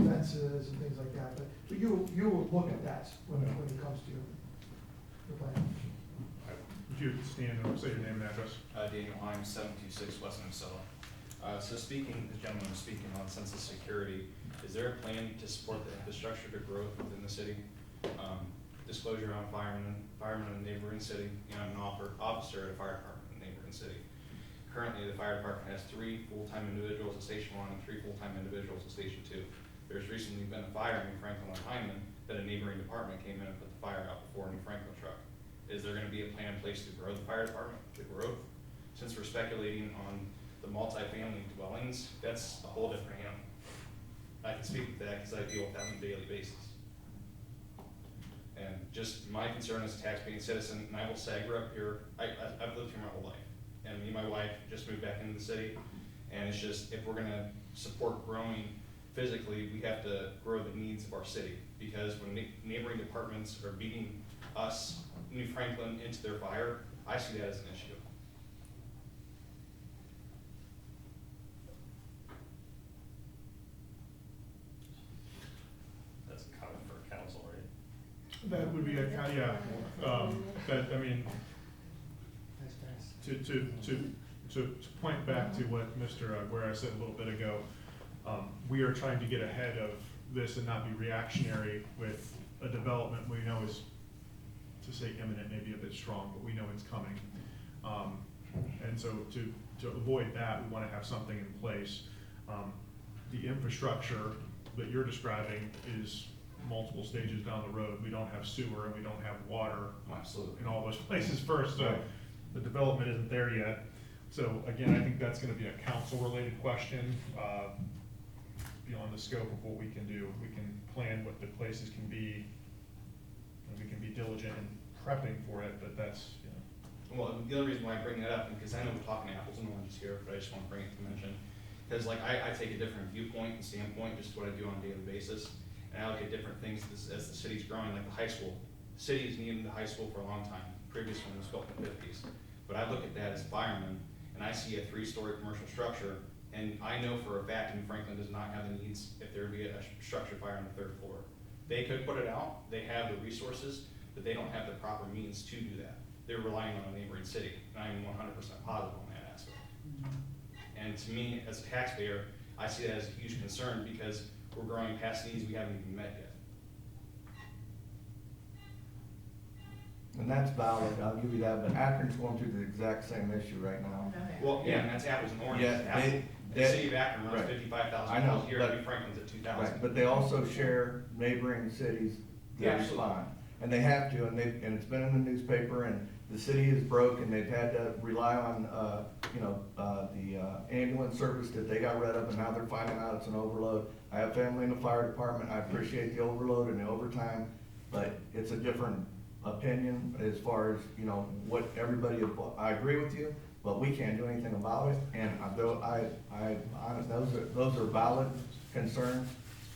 fences and things like that, but you will look at that when it comes to Goodbye. Would you stand and say your name and address? Daniel Himes, 726 West Minnesota. So speaking, the gentleman was speaking on census security. Is there a plan to support the infrastructure to growth within the city? Disclosure on firemen in a neighboring city, and I'm an officer at a fire department in a neighboring city. Currently, the fire department has 3 full-time individuals at Station 1 and 3 full-time individuals at Station 2. There's recently been a fire in New Franklin on Hyman that a neighboring department came in and put the fire out before a New Franklin truck. Is there gonna be a plan in place to grow the fire department, the growth? Since we're speculating on the multifamily dwellings, that's a whole different animal. I can speak to that because I deal with that on a daily basis. And just my concern as a taxpaying citizen, and I will say I grew up here, I've lived here my whole life. And me and my wife just moved back into the city. And it's just, if we're gonna support growing physically, we have to grow the needs of our city. Because when neighboring departments are beating us, New Franklin, into their fire, I see that as an issue. That's a comment for council, right? That would be a, yeah, that, I mean, Nice pass. to point back to what Mr. Guerra said a little bit ago, we are trying to get ahead of this and not be reactionary with a development we know is, to say imminent, maybe a bit strong, but we know it's coming. And so to avoid that, we want to have something in place. The infrastructure that you're describing is multiple stages down the road. We don't have sewer and we don't have water Absolutely. in all those places first, so the development isn't there yet. So again, I think that's gonna be a council-related question, beyond the scope of what we can do. We can plan what the places can be, and we can be diligent in prepping for it, but that's, you know. Well, the other reason why I bring that up, because I know we're talking apples and oranges here, but I just want to bring it to mention. Because like I take a different viewpoint and standpoint, just what I do on a daily basis. And I look at different things as the city's growing, like the high school. The city has needed the high school for a long time. Previous one was built in the 50s. But I look at that as a fireman, and I see a 3-story commercial structure, and I know for a fact New Franklin does not have the needs if there be a structure fire on the 3rd floor. They could put it out, they have the resources, but they don't have the proper means to do that. They're relying on a neighboring city, and I'm 100% positive on that aspect. And to me, as a taxpayer, I see that as a huge concern because we're growing past needs we haven't even met yet. And that's valid, I'll give you that, but Akron's going through the exact same issue right now. Well, yeah, and that's apples and oranges. Yeah, The city of Akron runs right. 55,000 I know, miles a year, but- New Franklin's at 2,000. Right, but they also share neighboring cities Yeah, that absolutely. respond. And they have to, and and it's been in the newspaper, and the city is broke, and they've had to rely on, the ambulance service that they got rid of, and now they're finding out it's an overload. I have family in the fire department, I appreciate the overload and the overtime, but it's a different opinion as far as, what everybody, I agree with you, but we can't do anything about it, and those are valid concerns,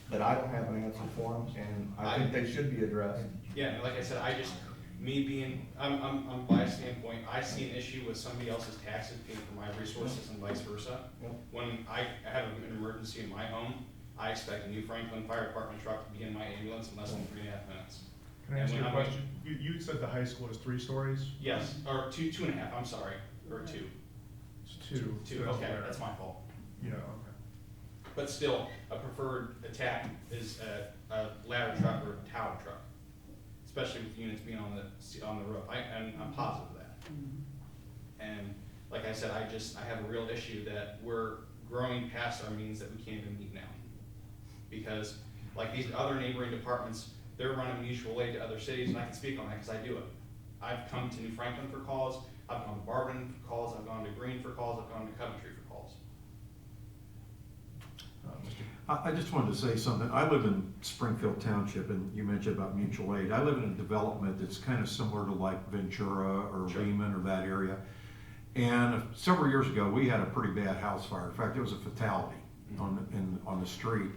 but I don't have an answer for them, and I think they should be addressed. Yeah, and like I said, I'm by a standpoint, I see an issue with somebody else's taxes paying for my resources and vice versa. Yep. When I have an emergency in my home, I expect a New Franklin Fire Department truck to be in my ambulance in less than 3.5 minutes. Can I ask And you a when I'm- question? You said the high school is 3 stories? Yes, or 2.5, I'm sorry, or 2. It's 2. 2, okay, that's my fault. Yeah, okay. But still, a preferred attack is a ladder truck or a tower truck, especially with units being on the roof. I'm positive of that. And like I said, I have a real issue that we're growing past our means that we can't even meet now. Because like these other neighboring departments, they're running mutual aid to other cities, and I can speak on that because I do it. I've come to New Franklin for calls, I've gone to Barberton for calls, I've gone to Greene for calls, I've gone to Coventry for calls. I just wanted to say something. I live in Springfield Township, and you mentioned about mutual aid. I live in a development that's kind of similar to like Ventura or Sure. Lehman or that area. And several years ago, we had a pretty bad house fire. In fact, it was a fatality on the street.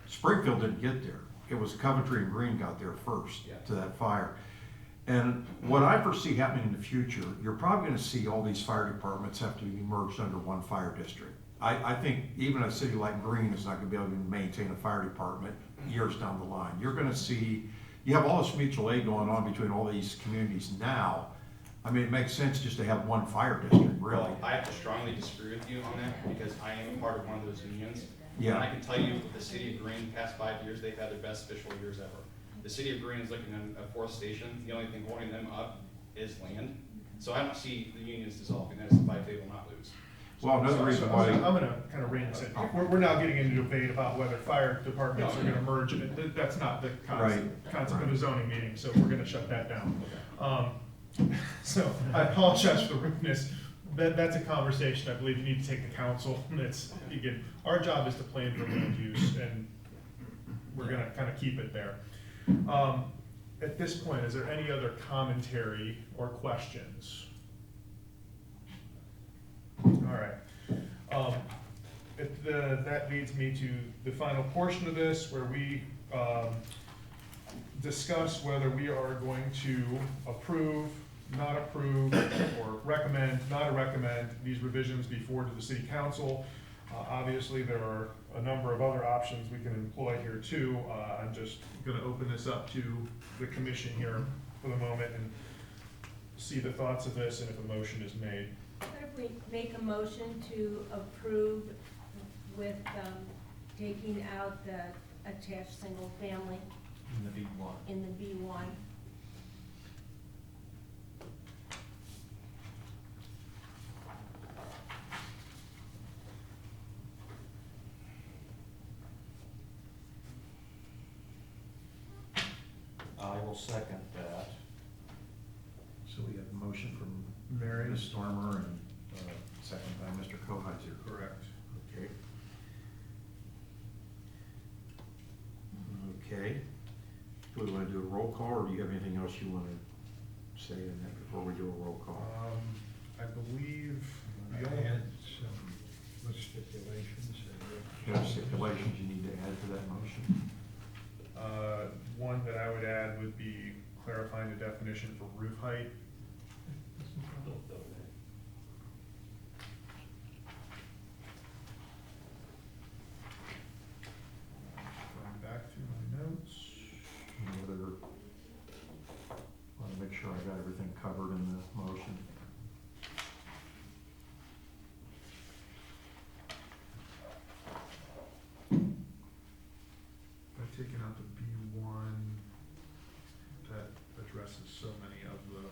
Springfield didn't get there. It was Coventry and Greene got there first to that fire. And what I foresee happening in the future, you're probably going to see all these fire departments have to be merged under one fire district. I think even a city like Greene is not going to be able to maintain a fire department years down the line. You're going to see you have all this mutual aid going on between all these communities now. I mean, it makes sense just to have one fire district, really. Well, I have to strongly disagree with you on that, because I am a part of one of those unions. Yeah. And I can tell you, the city of Green, the past 5 years, they've had their best fiscal years ever. The city of Green is looking at a fourth station, the only thing holding them up is land. So I don't see the unions dissolving, that's the fight they will not lose. Well, another reason So why, I'm gonna kind of rein this in. We're now getting into debate about whether fire departments are gonna merge, and that's not the concept of a zoning meeting, so we're gonna shut that down. So I apologize for the rudeness. That's a conversation I believe you need to take to council. And it's, again, our job is to plan for land use, and we're gonna kind of keep it there. At this point, is there any other commentary or questions? All right. That leads me to the final portion of this, where we discuss whether we are going to approve, not approve, or recommend, not recommend these revisions be forwarded to the city council. Obviously, there are a number of other options we can employ here too. I'm just gonna open this up to the commission here for the moment and see the thoughts of this and if a motion is made. What if we make a motion to approve with, taking out the attached single family In the B1. in the B1? I will second that. so we have a motion from Mary? Ms. Stormer and second by Mr. Koheiser. Correct. Okay. Okay. Do we want to do a roll call, or do you have anything else you want to say in that before we do a roll call? I believe I the only, had some stipulations. You have stipulations you need to add to that motion? one that I would add would be clarifying the definition for roof height. Going back through my notes. Any other, want to make sure I got everything covered in the motion. I've taken out the B1 that addresses so many of the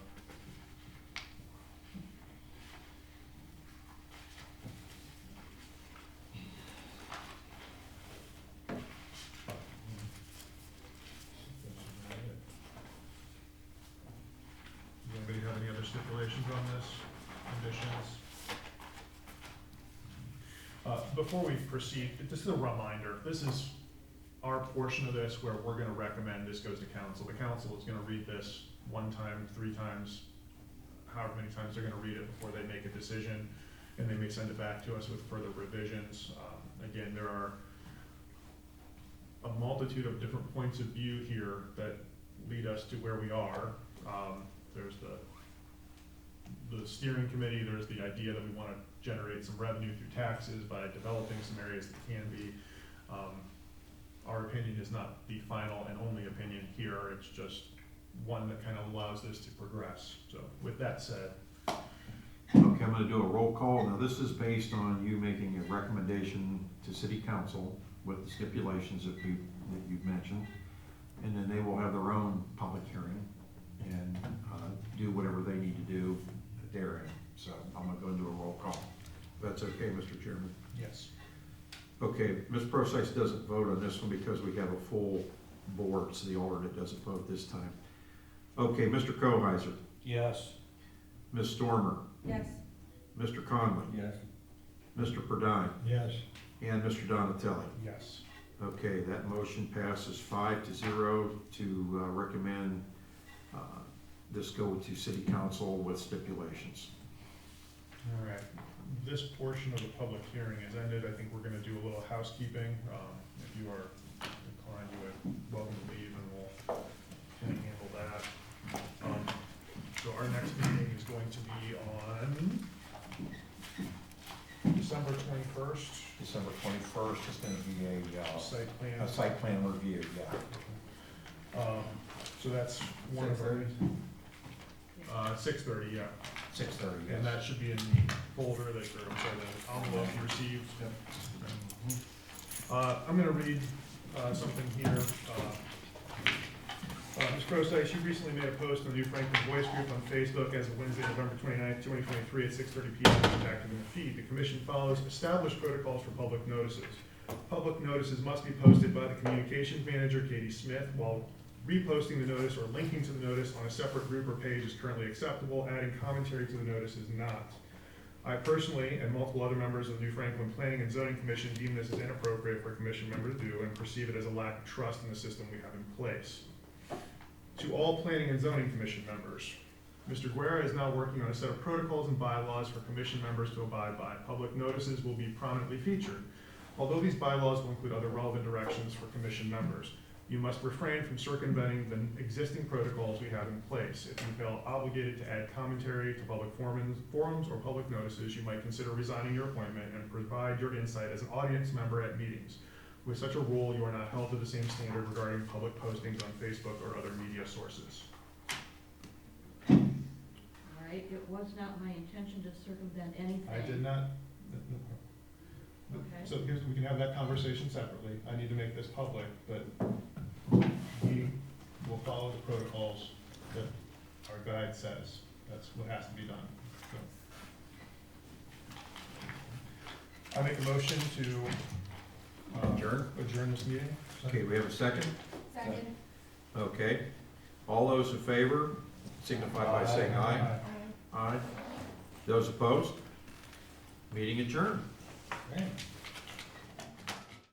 Does anybody have any other stipulations on this, conditions? Before we proceed, just a reminder, this is our portion of this where we're gonna recommend this goes to council. The council is gonna read this 1 time, 3 times, however many times they're gonna read it before they make a decision, and they may send it back to us with further revisions. Again, there are a multitude of different points of view here that lead us to where we are. There's the steering committee, there's the idea that we wanna generate some revenue through taxes by developing some areas that can be. Our opinion is not the final and only opinion here, it's just one that kind of allows this to progress. So with that said, Okay, I'm gonna do a roll call. Now, this is based on you making a recommendation to city council with the stipulations that you've mentioned. And then they will have their own public hearing and do whatever they need to do at their end. So I'm gonna go into a roll call. That's okay, Mr. Chairman? yes. Okay, Ms. Procyse doesn't vote on this one because we have a full board, so the alternate doesn't vote this time. Okay, Mr. Koheiser, Yes. Ms. Stormer, Yes. Mr. Conley, Yes. Mr. Pradine, Yes, and Mr. Donatelli. Yes. Okay, that motion passes 5-0 to recommend this go to city council with stipulations. All right, this portion of the public hearing is ended. I think we're gonna do a little housekeeping. If you are inclined, you would welcome to leave and we'll handle that. So our next meeting is going to be on December 21st, December 21st is gonna be site plan. a site plan review, yeah. So that's one of our, 6:30, yeah. 6:30, And that should be in the folder that, or I'm sorry, the envelope you received. I'm gonna read, something here. Ms. Prostice, you recently made a post on the New Franklin Voice Group on Facebook as of Wednesday, November 29th, 2023 at 6:30 p.m. It's active in the feed. The commission follows established protocols for public notices. Public notices must be posted by the communications manager, Katie Smith, while reposting the notice or linking to the notice on a separate group or page is currently acceptable. Adding commentary to the notice is not. I personally and multiple other members of the New Franklin Planning and Zoning Commission deem this as inappropriate for a commission member to do and perceive it as a lack of trust in the system we have in place. To all Planning and Zoning Commission members, Mr. Guerra is now working on a set of protocols and bylaws for commission members to abide by. Public notices will be prominently featured. Although these bylaws will include other relevant directions for commission members, you must refrain from circumventing the existing protocols we have in place. If you feel obligated to add commentary to public forums or public notices, you might consider resigning your appointment and provide your insight as an audience member at meetings. With such a rule, you are not held to the same standard regarding public postings on Facebook or other media sources. All right, it was not my intention to circumvent anything. I did not. Okay. So we can have that conversation separately. I need to make this public, but we will follow the protocols that our guide says. That's what has to be done. So I make a motion to adjourn this meeting. Okay, we have a second? Second. Okay. All those in favor signify by saying aye. Aye. Those opposed? Meeting adjourned. Okay.